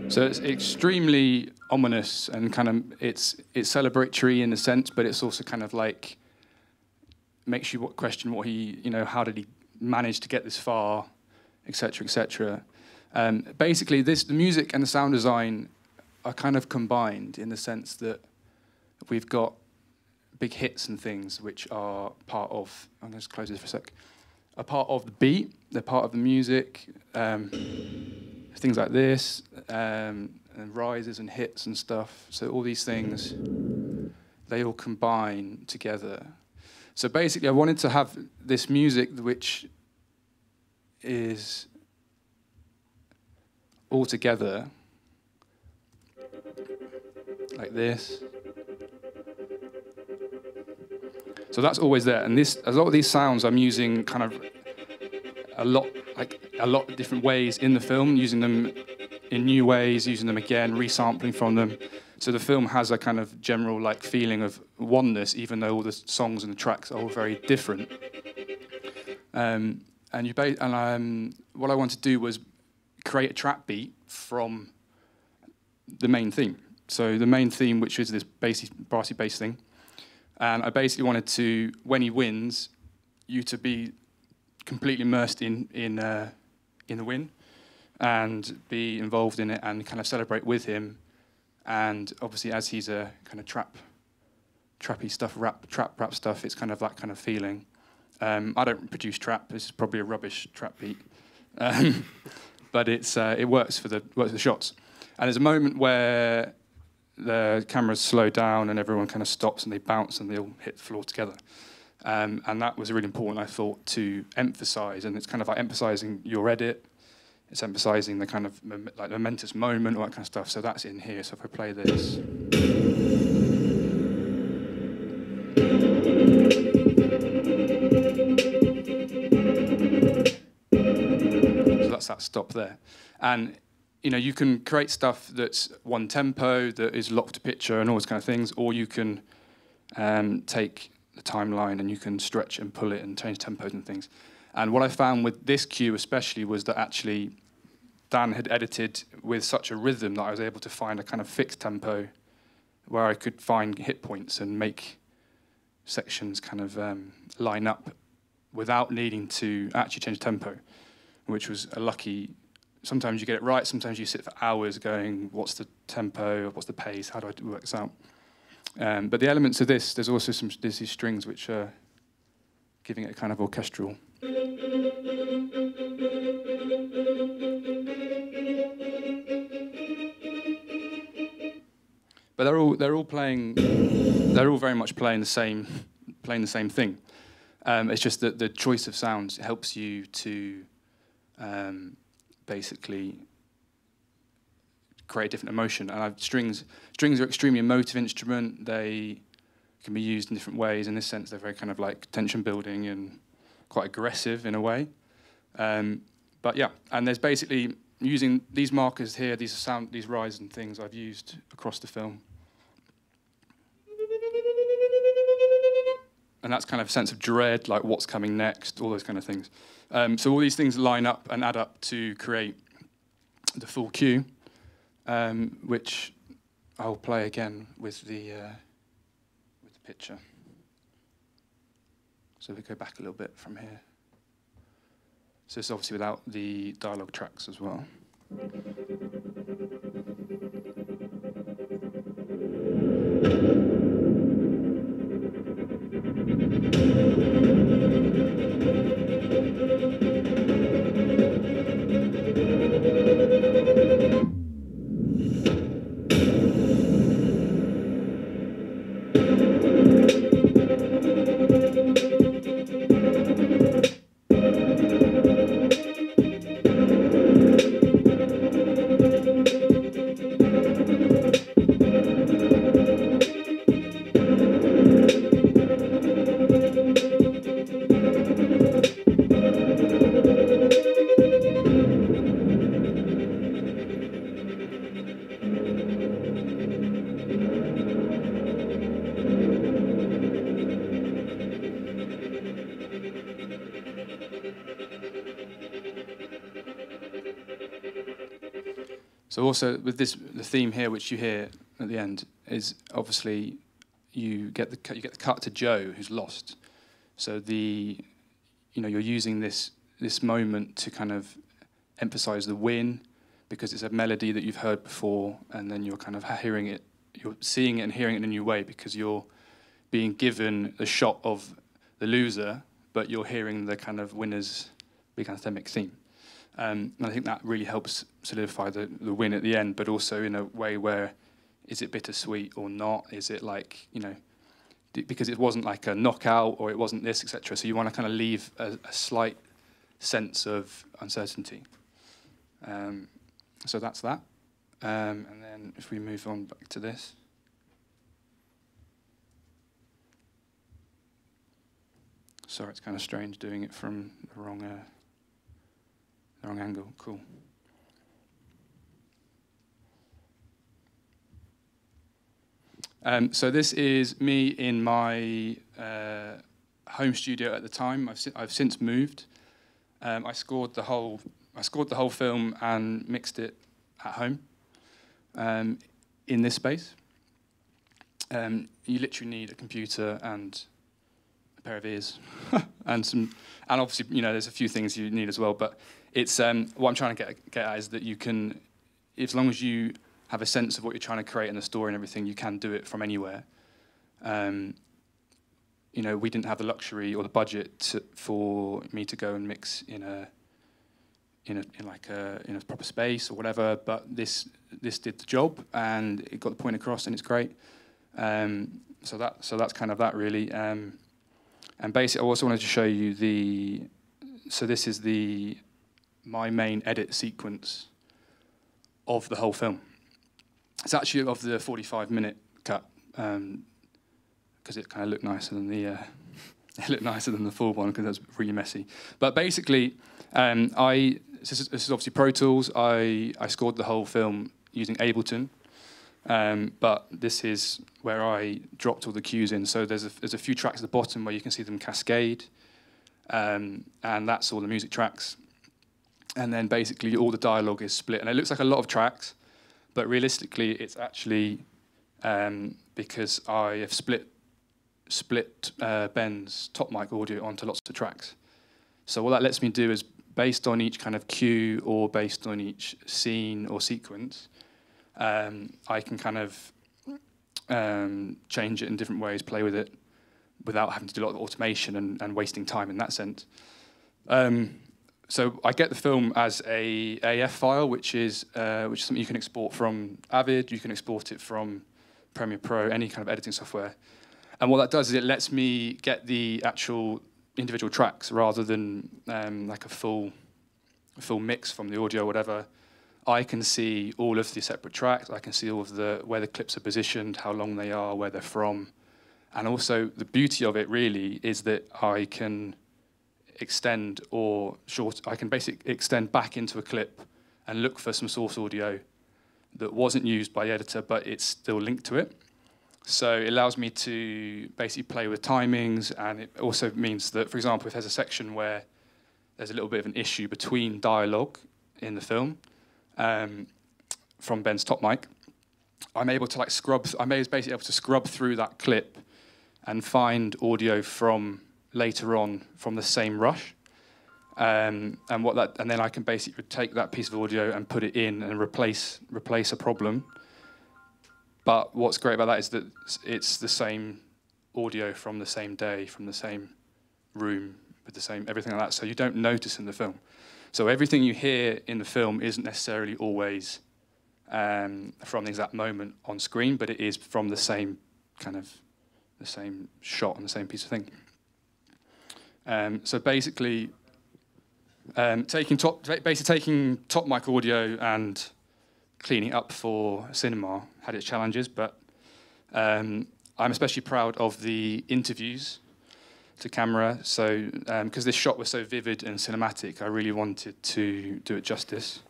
Speaker 9: So it's extremely ominous and kind of it's celebratory in a sense, but it's also kind of like makes you question what he, you know, how did he manage to get this far, etc., etc. Basically, the music and the sound design are kind of combined in the sense that we've got big hits and things which are part of. I'm going to just close this for a sec. Are part of the beat. They're part of the music. Things like this, and rises and hits and stuff. So all these things, they all combine together. So basically, I wanted to have this music which is all together, like this. So that's always there. And this, a lot of these sounds I'm using kind of a lot of different ways in the film, using them in new ways, using them again, resampling from them. So the film has a kind of general like feeling of oneness, even though all the songs and the tracks are all very different. What I wanted to do was create a trap beat from the main theme. So the main theme, which is this brassy bass thing, and I basically wanted to, when he wins, you to be completely immersed in the win and be involved in it and kind of celebrate with him. And obviously, as he's a kind of trappy stuff, trap rap stuff, it's kind of that kind of feeling. I don't produce trap. This is probably a rubbish trap beat, but it works for the shots. And there's a moment where the cameras slow down and everyone kind of stops and they bounce and they all hit the floor together. And that was really important, I thought, to emphasise. And it's kind of like emphasising your edit. It's emphasising the kind of like momentous moment, all that kind of stuff. So that's in here. So if I play this. So that's that stop there. And you know, you can create stuff that's one tempo, that is locked to picture and all those kind of things, or you can take the timeline and you can stretch and pull it and change tempos and things. And what I found with this cue especially was that actually Dan had edited with such a rhythm that I was able to find a kind of fixed tempo where I could find hit points and make sections kind of line up without needing to actually change tempo, which was a lucky. Sometimes you get it right, sometimes you sit for hours going, what's the tempo, what's the pace, how do I work this out? But the elements of this, there's also there's these strings which are giving it a kind of orchestral. But they're all very much playing the same thing. It's just that the choice of sounds helps you to basically create a different emotion. And strings are extremely emotive instrument. They can be used in different ways. In this sense, they're very kind of like tension building and quite aggressive in a way. But yeah, and there's basically using these markers here, these rises and things I've used across the film. And that's kind of a sense of dread, like what's coming next, all those kind of things. So all these things line up and add up to create the full cue, which I'll play again with the picture. So we go back a little bit from here. So it's obviously without the dialogue tracks as well. So also with this, the theme here, which you hear at the end, is obviously you get the cut to Joe, who's lost. So you're using this moment to kind of emphasize the win, because it's a melody that you've heard before, and then you're kind of hearing it, you're seeing it and hearing it in a new way, because you're being given the shot of the loser, but you're hearing the kind of winner's big anthemic theme. And I think that really helps solidify the win at the end, but also in a way where, is it bittersweet or not? Is it like, because it wasn't like a knockout or it wasn't this, etc. So you want to kind of leave a slight sense of uncertainty. So that's that. And then if we move on back to this. Sorry, it's kind of strange doing it from the wrong angle. Cool. So this is me in my home studio at the time. I've since moved. I scored the whole film and mixed it at home in this space. You literally need a computer and a pair of ears and obviously there's a few things you need as well. But it's what I'm trying to get at is that you can, as long as you have a sense of what you're trying to create in the story and everything, you can do it from anywhere. We didn't have the luxury or the budget for me to go and mix in a proper space or whatever, but this did the job and it got the point across and it's great. So that's kind of that really. And basically, I also wanted to show you so this is my main edit sequence of the whole film. It's actually of the 45-minute cut because it kind of looked nicer than the full one because it was really messy. But basically, this is obviously Pro Tools. I scored the whole film using Ableton, but this is where I dropped all the cues in. So there's a few tracks at the bottom where you can see them cascade, and that's all the music tracks. And then basically all the dialogue is split, and it looks like a lot of tracks. But realistically, it's actually because I have split Ben's top mic audio onto lots of tracks. So what that lets me do is, based on each kind of cue or based on each scene or sequence, I can kind of change it in different ways, play with it, without having to do a lot of automation and wasting time in that sense. So I get the film as a AF file, which is something you can export from Avid. You can export it from Premiere Pro, any kind of editing software. And what that does is it lets me get the actual individual tracks rather than like a full mix from the audio or whatever. I can see all of the separate tracks. I can see all of where the clips are positioned, how long they are, where they're from. And also the beauty of it really is that I can extend I can basically extend back into a clip and look for some source audio that wasn't used by the editor, but it's still linked to it. So it allows me to basically play with timings, and it also means that, for example, if there's a section where there's a little bit of an issue between dialogue in the film from Ben's top mic, I'm able to basically able to scrub through that clip and find audio from later on from the same rush, and then I can basically take that piece of audio and put it in and replace a problem. But what's great about that is that it's the same audio from the same day, from the same room, with the same everything like that. So you don't notice in the film. So everything you hear in the film isn't necessarily always from the exact moment on screen, but it is from the same shot and the same piece of thing. So basically, taking top mic audio and cleaning it up for cinema had its challenges, but I'm especially proud of the interviews to camera. So because this shot was so vivid and cinematic, I really wanted to do it justice.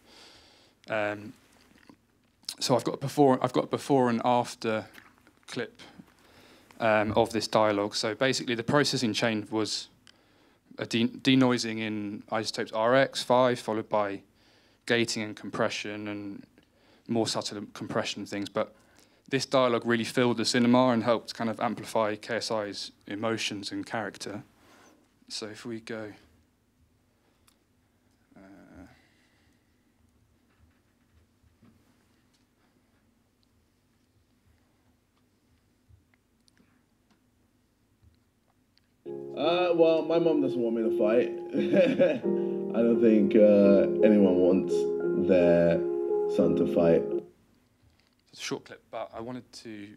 Speaker 9: So I've got a before and after clip of this dialogue. So basically, the processing chain was a denoising in Isotopes RX5, followed by gating and compression, and more subtle compression things. But this dialogue really filled the cinema and helped kind of amplify KSI's emotions and character. So if we go...
Speaker 4: Well, my mum doesn't want me to fight. I don't think anyone wants their son to fight.
Speaker 9: It's a short clip, but I wanted to...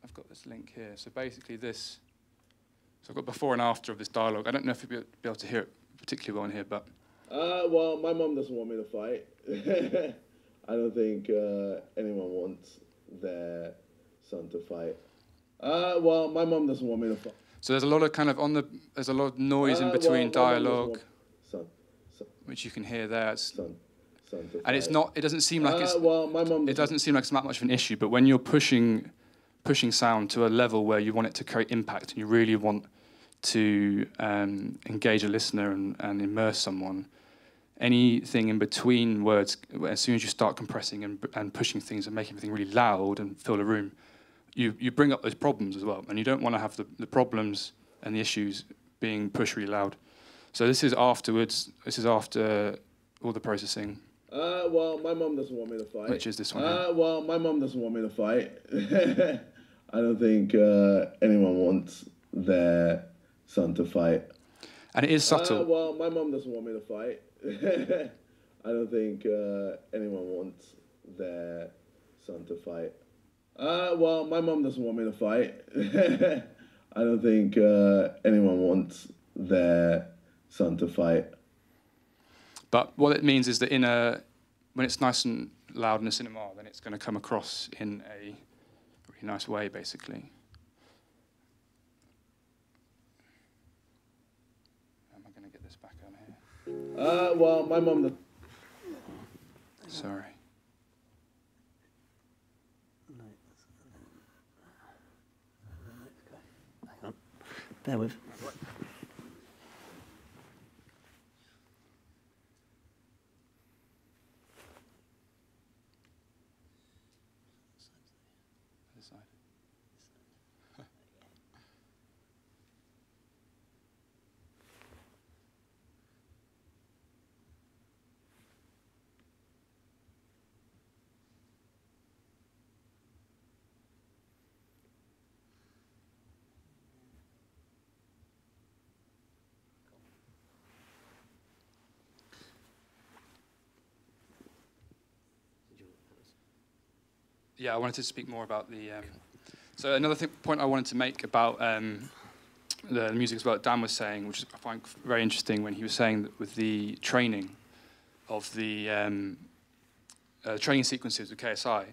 Speaker 9: I've got this link here. So basically this... So I've got before and after of this dialogue. I don't know if you'll be able to hear it particularly well in here, but...
Speaker 4: Well, my mum doesn't want me to fight. I don't think anyone wants their son to fight. Well, my mum doesn't want me to fight.
Speaker 9: So there's a lot of kind of there's a lot of noise in between dialogue, which you can hear there. And it's not. It doesn't seem like it's. It doesn't seem like it's that much of an issue. But when you're pushing sound to a level where you want it to create impact and you really want to engage a listener and immerse someone, anything in between words, as soon as you start compressing and pushing things and making everything really loud and fill the room, you bring up those problems as well, and you don't want to have the problems and the issues being pushed really loud. So this is afterwards. This is after all the processing.
Speaker 4: Well, my mum doesn't want me to fight.
Speaker 9: Which is this one here.
Speaker 4: Well, my mum doesn't want me to fight. I don't think anyone wants their son to fight.
Speaker 9: And it is subtle.
Speaker 4: Well, my mum doesn't want me to fight. I don't think anyone wants their son to fight. Well, my mum doesn't want me to fight. I don't think anyone wants their son to fight.
Speaker 9: But what it means is that when it's nice and loud in a cinema, then it's going to come across in a really nice way, basically. How am I going to get this back on here?
Speaker 4: Well, my mum...
Speaker 9: Sorry.
Speaker 2: Hang on. Bear with.
Speaker 9: Yeah, I wanted to speak more about the... So another point I wanted to make about the music as well, Dan was saying, which I find very interesting when he was saying that with the training of the training sequences with KSI,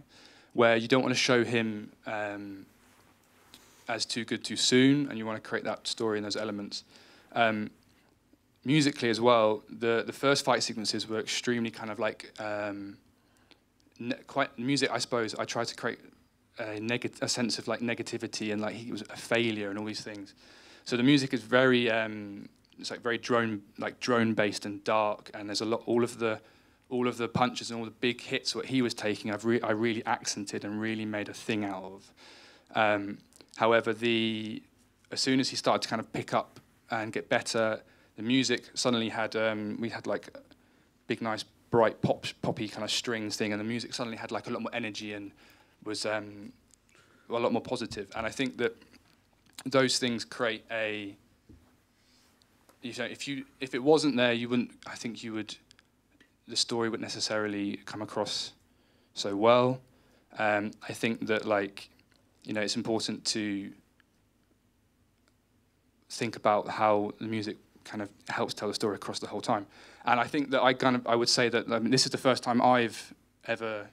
Speaker 9: where you don't want to show him as too good too soon, and you want to create that story and those elements. Musically as well, the first fight sequences were extremely kind of like... quite music, I suppose. I tried to create a sense of like negativity and like he was a failure and all these things. So the music is very, it's like very drone based and dark. And there's a lot, all of the punches and all the big hits what he was taking, I really accented and really made a thing out of. However, as soon as he started to kind of pick up and get better, the music suddenly had we had like big nice bright poppy kind of strings thing, and the music suddenly had like a lot more energy and was a lot more positive. And I think that those things create a, you know, if it wasn't there, you wouldn't. I think the story wouldn't necessarily come across so well. I think that it's important to think about how the music kind of helps tell the story across the whole time. And I think that I would say that this is the first time I've ever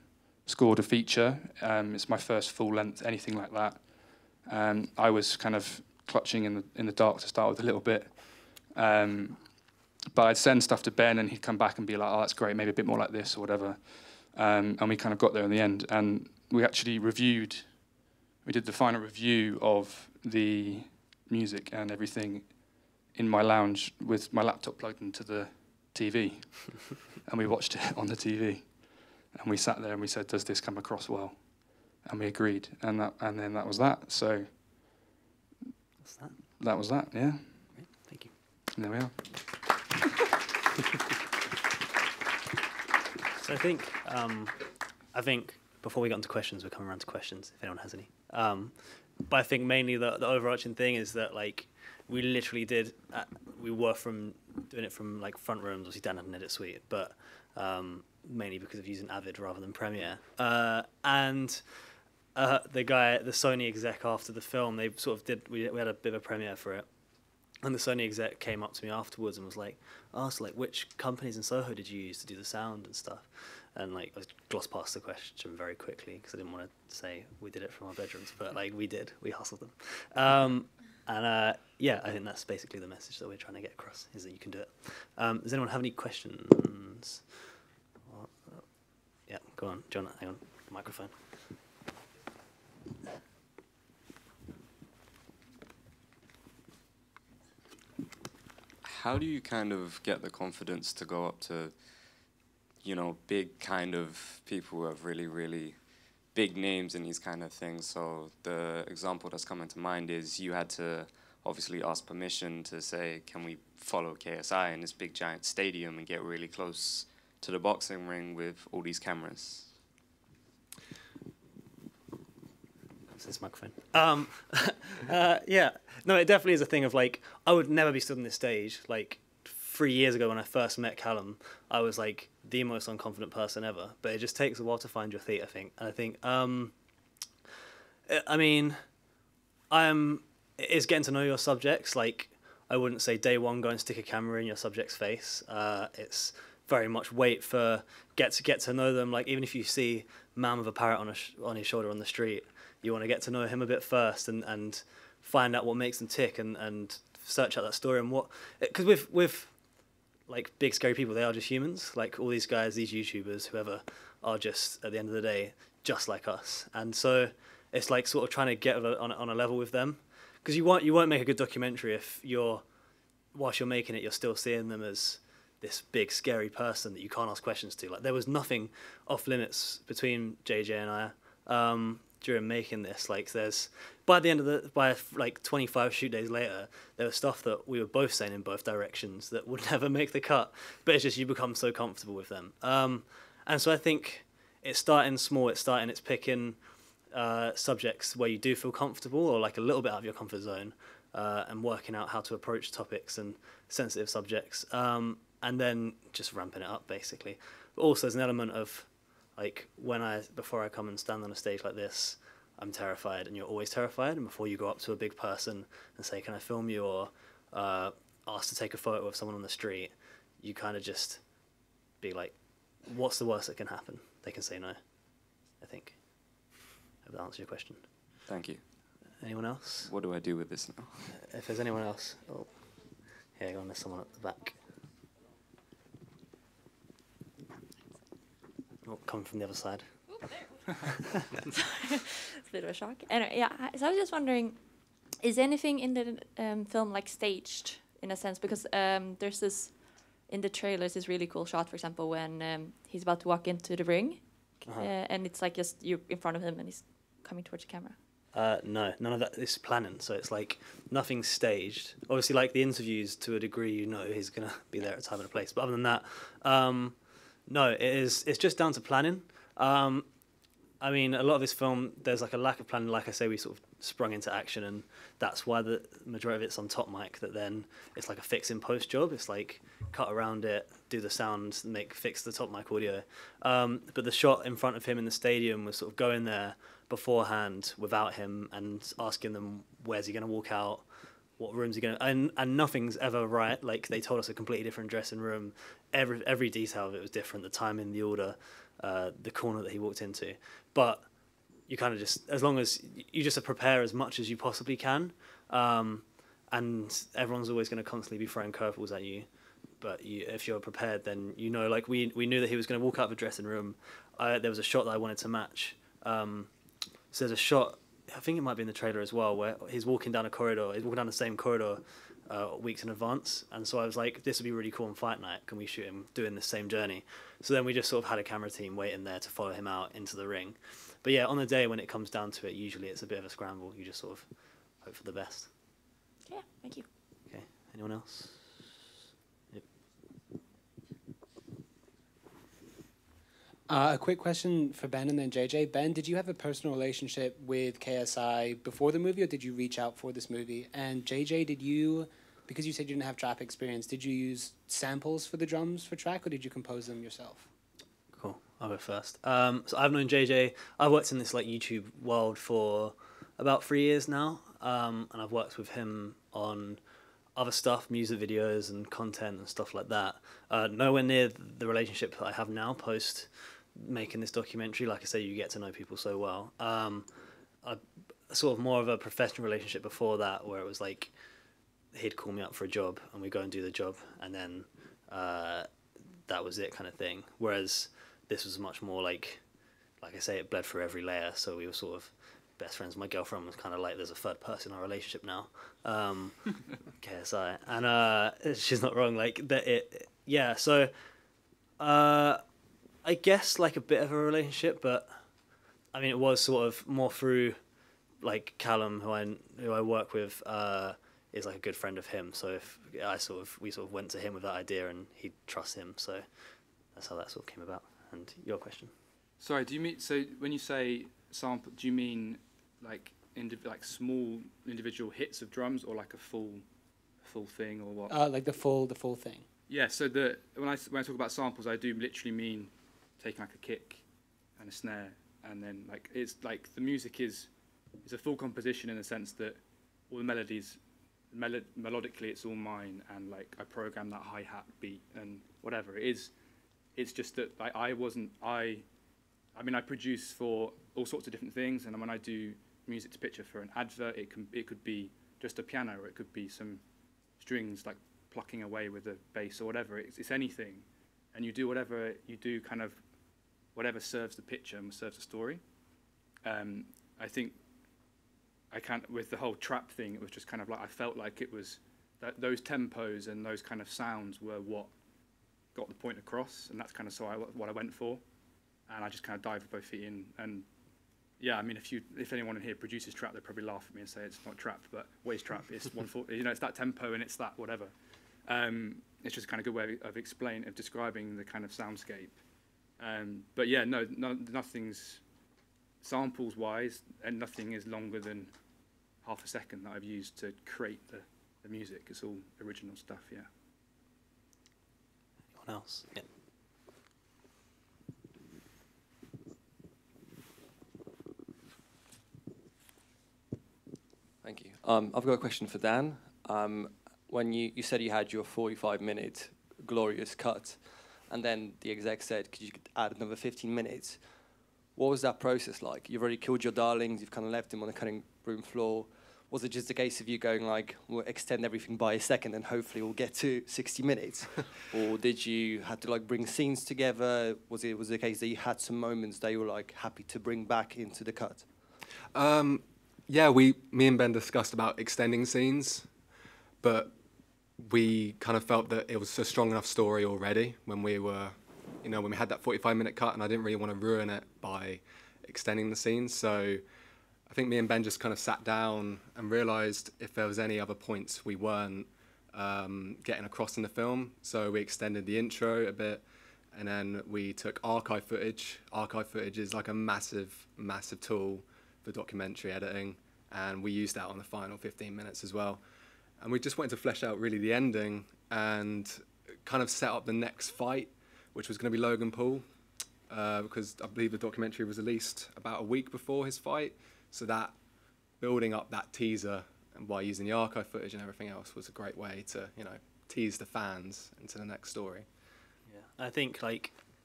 Speaker 9: scored a feature. It's my first full length, anything like that. I was kind of clutching in the dark to start with a little bit. But I'd send stuff to Ben and he'd come back and be like, oh, that's great, maybe a bit more like this or whatever. And we kind of got there in the end. And we actually we did the final review of the music and everything in my lounge with my laptop plugged into the TV. And we watched it on the TV. And we sat there and we said, does this come across well? And we agreed, and then that was that. So
Speaker 2: What's that?
Speaker 9: that was that, yeah.
Speaker 2: Great. Thank you.
Speaker 9: And there we are.
Speaker 2: So I think before we get into questions, we're coming around to questions if anyone has any. But I think mainly the overarching thing is that like we literally did. We were doing it from like front rooms. Obviously, Dan had an edit suite, but mainly because of using Avid rather than Premiere. And the Sony exec after the film, they sort of did. We had a bit of a premiere for it. And the Sony exec came up to me afterwards and was like, "Oh, so like, which companies in Soho did you use to do the sound and stuff?" And like, I glossed past the question very quickly because I didn't want to say we did it from our bedrooms, but like we did, we hustled them. Yeah, I think that's basically the message that we're trying to get across, is that you can do it. Does anyone have any questions? Yeah, go on, John. Hang on, microphone.
Speaker 10: How do you kind of get the confidence to go up to, you know, big kind of people who have really, really big names in these kind of things? So the example that's coming to mind is you had to obviously ask permission to say, can we follow KSI in this big giant stadium and get really close to the boxing ring with all these cameras?
Speaker 2: This microphone. Yeah, no, it definitely is a thing of like, I would never be stood on this stage. Like 3 years ago when I first met Callum, I was like the most unconfident person ever, but it just takes a while to find your feet, I think. And I think, I mean, it's getting to know your subjects. Like, I wouldn't say day one, go and stick a camera in your subject's face. It's very much wait for, get to know them. Like, even if you see man with a parrot on his shoulder on the street, you want to get to know him a bit first and find out what makes them tick and search out that story and what, because with like big scary people, they are just humans. Like all these guys, these YouTubers, whoever, are just at the end of the day just like us. And so it's like sort of trying to get on a level with them, because you won't make a good documentary if whilst you're making it, you're still seeing them as this big scary person that you can't ask questions to. Like there was nothing off limits between JJ and I. During making this, like by like 25 shoot days later, there was stuff that we were both saying in both directions that would never make the cut, but it's just you become so comfortable with them. And so I think it's starting small, it's picking subjects where you do feel comfortable or like a little bit out of your comfort zone, and working out how to approach topics and sensitive subjects, and then just ramping it up basically. But also there's an element of like before I come and stand on a stage like this, I'm terrified, and you're always terrified. And before you go up to a big person and say, "Can I film you?" or ask to take a photo of someone on the street, you kind of just be like, "What's the worst that can happen?" They can say no. I think. I hope that answers your question.
Speaker 10: Thank you.
Speaker 2: Anyone else?
Speaker 10: What do I do with this now?
Speaker 2: If there's anyone else, here, go on. There's someone at the back. Oh, coming from the other side.
Speaker 11: It's a bit of a shock. Anyway, yeah, so I was just wondering, is anything in the film like staged in a sense? Because there's this, in the trailers, this really cool shot, for example, when he's about to walk into the ring, and it's like just you in front of him and he's coming towards the camera.
Speaker 2: No, none of that is planning. So it's like nothing's staged. Obviously, like the interviews, to a degree, you know he's going to be there at a time and a place. But other than that, no, it's just down to planning. I mean, a lot of this film, there's like a lack of planning. Like I say, we sort of sprung into action, and that's why the majority of it's on top mic, that then it's like a fix in post job. It's like cut around it, do the sound, fix the top mic audio. But the shot in front of him in the stadium was sort of going there beforehand without him and asking them, where's he going to walk out? What room's he going to... And nothing's ever right. Like, they told us a completely different dressing room. Every detail of it was different. The timing, the order, the corner that he walked into. But you kind of just... As long as... You just prepare as much as you possibly can. And everyone's always going to constantly be throwing curveballs at you. But if you're prepared, then you know... Like, we knew that he was going to walk out of the dressing room. There was a shot that I wanted to match. So there's a shot I think it might be in the trailer as well, where he's walking down a corridor. He's walking down the same corridor weeks in advance, and so I was like, this would be really cool on fight night. Can we shoot him doing the same journey? So then we just sort of had a camera team waiting there to follow him out into the ring. But yeah, on the day when it comes down to it, usually it's a bit of a scramble. You just sort of hope for the best.
Speaker 11: Yeah, thank you.
Speaker 2: Okay, anyone else? Yep.
Speaker 12: A quick question for Ben and then JJ. Ben, did you have a personal relationship with KSI before the movie, or did you reach out for this movie? And JJ, did you, because you said you didn't have trap experience, did you use samples for the drums for track, or did you compose them yourself?
Speaker 2: Cool, I'll go first. So I've known JJ, I've worked in this like YouTube world for about 3 years now, and I've worked with him on other stuff, music videos and content and stuff like that. Nowhere near the relationship that I have now post making this documentary. Like I say, you get to know people so well. I sort of more of a professional relationship before that, where it was like he'd call me up for a job and we'd go and do the job, and then that was it, kind of thing. Whereas this was much more like I say, it bled through every layer. So we were sort of best friends. My girlfriend was kind of like, there's a third person in our relationship now, KSI, and she's not wrong. Like that, yeah. So I guess like a bit of a relationship, but I mean, it was sort of more through like Callum, who I work with, is like a good friend of him. So if we sort of went to him with that idea, and he'd trust him. So that's how that sort of came about. And your question?
Speaker 9: Sorry, do you mean, so when you say sample, do you mean like small individual hits of drums, or like a full thing, or what?
Speaker 12: Like the full thing.
Speaker 9: Yeah. So when I talk about samples, I do literally mean taking like a kick and a snare, and then like it's like the music is a full composition in the sense that all the melodies, melodically it's all mine, and like I program that hi-hat beat and whatever it is. It's just that like I mean I produce for all sorts of different things, and when I do music to picture for an advert, it could be just a piano, or it could be some strings like plucking away with a bass or whatever. It's anything, and you do whatever you do, kind of whatever serves the picture and serves the story. I think I can't, with the whole trap thing, it was just kind of like I felt like it was that those tempos and those kind of sounds were what got the point across, and that's kind of what I went for, and I just kind of dived with both feet in. And yeah, I mean, if anyone in here produces trap, they'd probably laugh at me and say it's not trap, but what is trap? It's 1/4, you know, it's that tempo and it's that whatever. It's just a kind of good way of describing the kind of soundscape. But yeah, no, nothing's samples wise, and nothing is longer than half a second that I've used to create the music. It's all original stuff, yeah.
Speaker 2: Anyone else? Yeah.
Speaker 13: Thank you. I've got a question for Dan. When you said you had your 45-minute glorious cut, and then the exec said, could you add another 15 minutes? What was that process like? You've already killed your darlings, you've kind of left him on the cutting room floor. Was it just a case of you going like, we'll extend everything by a second and hopefully we'll get to 60 minutes? Or did you have to like bring scenes together? Was it a case that you had some moments that you were like happy to bring back into the cut?
Speaker 6: Yeah, me and Ben discussed about extending scenes, but we kind of felt that it was a strong enough story already when we had that 45-minute cut, and I didn't really want to ruin it by extending the scenes. So I think me and Ben just kind of sat down and realised if there was any other points we weren't getting across in the film. So we extended the intro a bit, and then we took archive footage. Archive footage is like a massive, massive tool for documentary editing, and we used that on the final 15 minutes as well. And we just wanted to flesh out really the ending and kind of set up the next fight, which was going to be Logan Paul, because I believe the documentary was released about a week before his fight. So that building up that teaser and by using the archive footage and everything else was a great way to, tease the fans into the next story.
Speaker 2: Yeah, I think I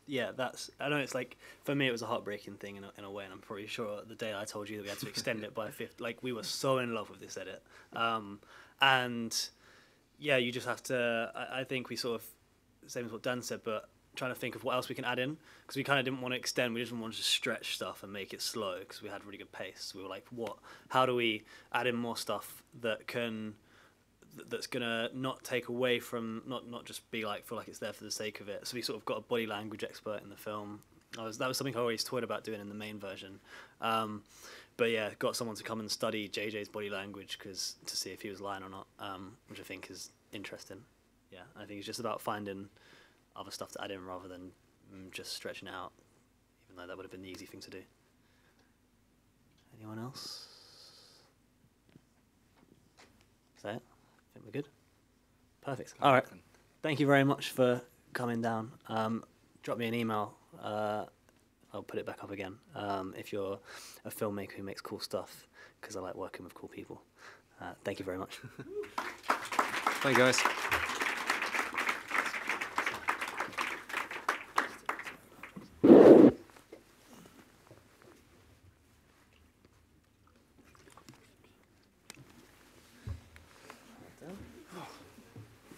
Speaker 2: know it's like, for me it was a heartbreaking thing in a way, and I'm pretty sure the day I told you that we had to extend it by a fifth, like we were so in love with this edit. And yeah, you just have to, I think we sort of, same as what Dan said, but trying to think of what else we can add in, because we kind of didn't want to extend. We just didn't want to just stretch stuff and make it slow, because we had really good pace. So we were like, how do we add in more stuff that's gonna not take away from, not just be like, feel like it's there for the sake of it. So we sort of got a body language expert in the film. That was something I always toyed about doing in the main version. But yeah, got someone to come and study JJ's body language to see if he was lying or not, which I think is interesting. Yeah, I think it's just about finding other stuff to add in rather than just stretching it out, even though that would have been the easy thing to do. Anyone else? Is that it? I think we're good. Perfect. All right. Thank you very much for coming down. Drop me an email. I'll put it back up again. If you're a filmmaker who makes cool stuff, because I like working with cool people. Thank you very much.
Speaker 6: Thank you, guys.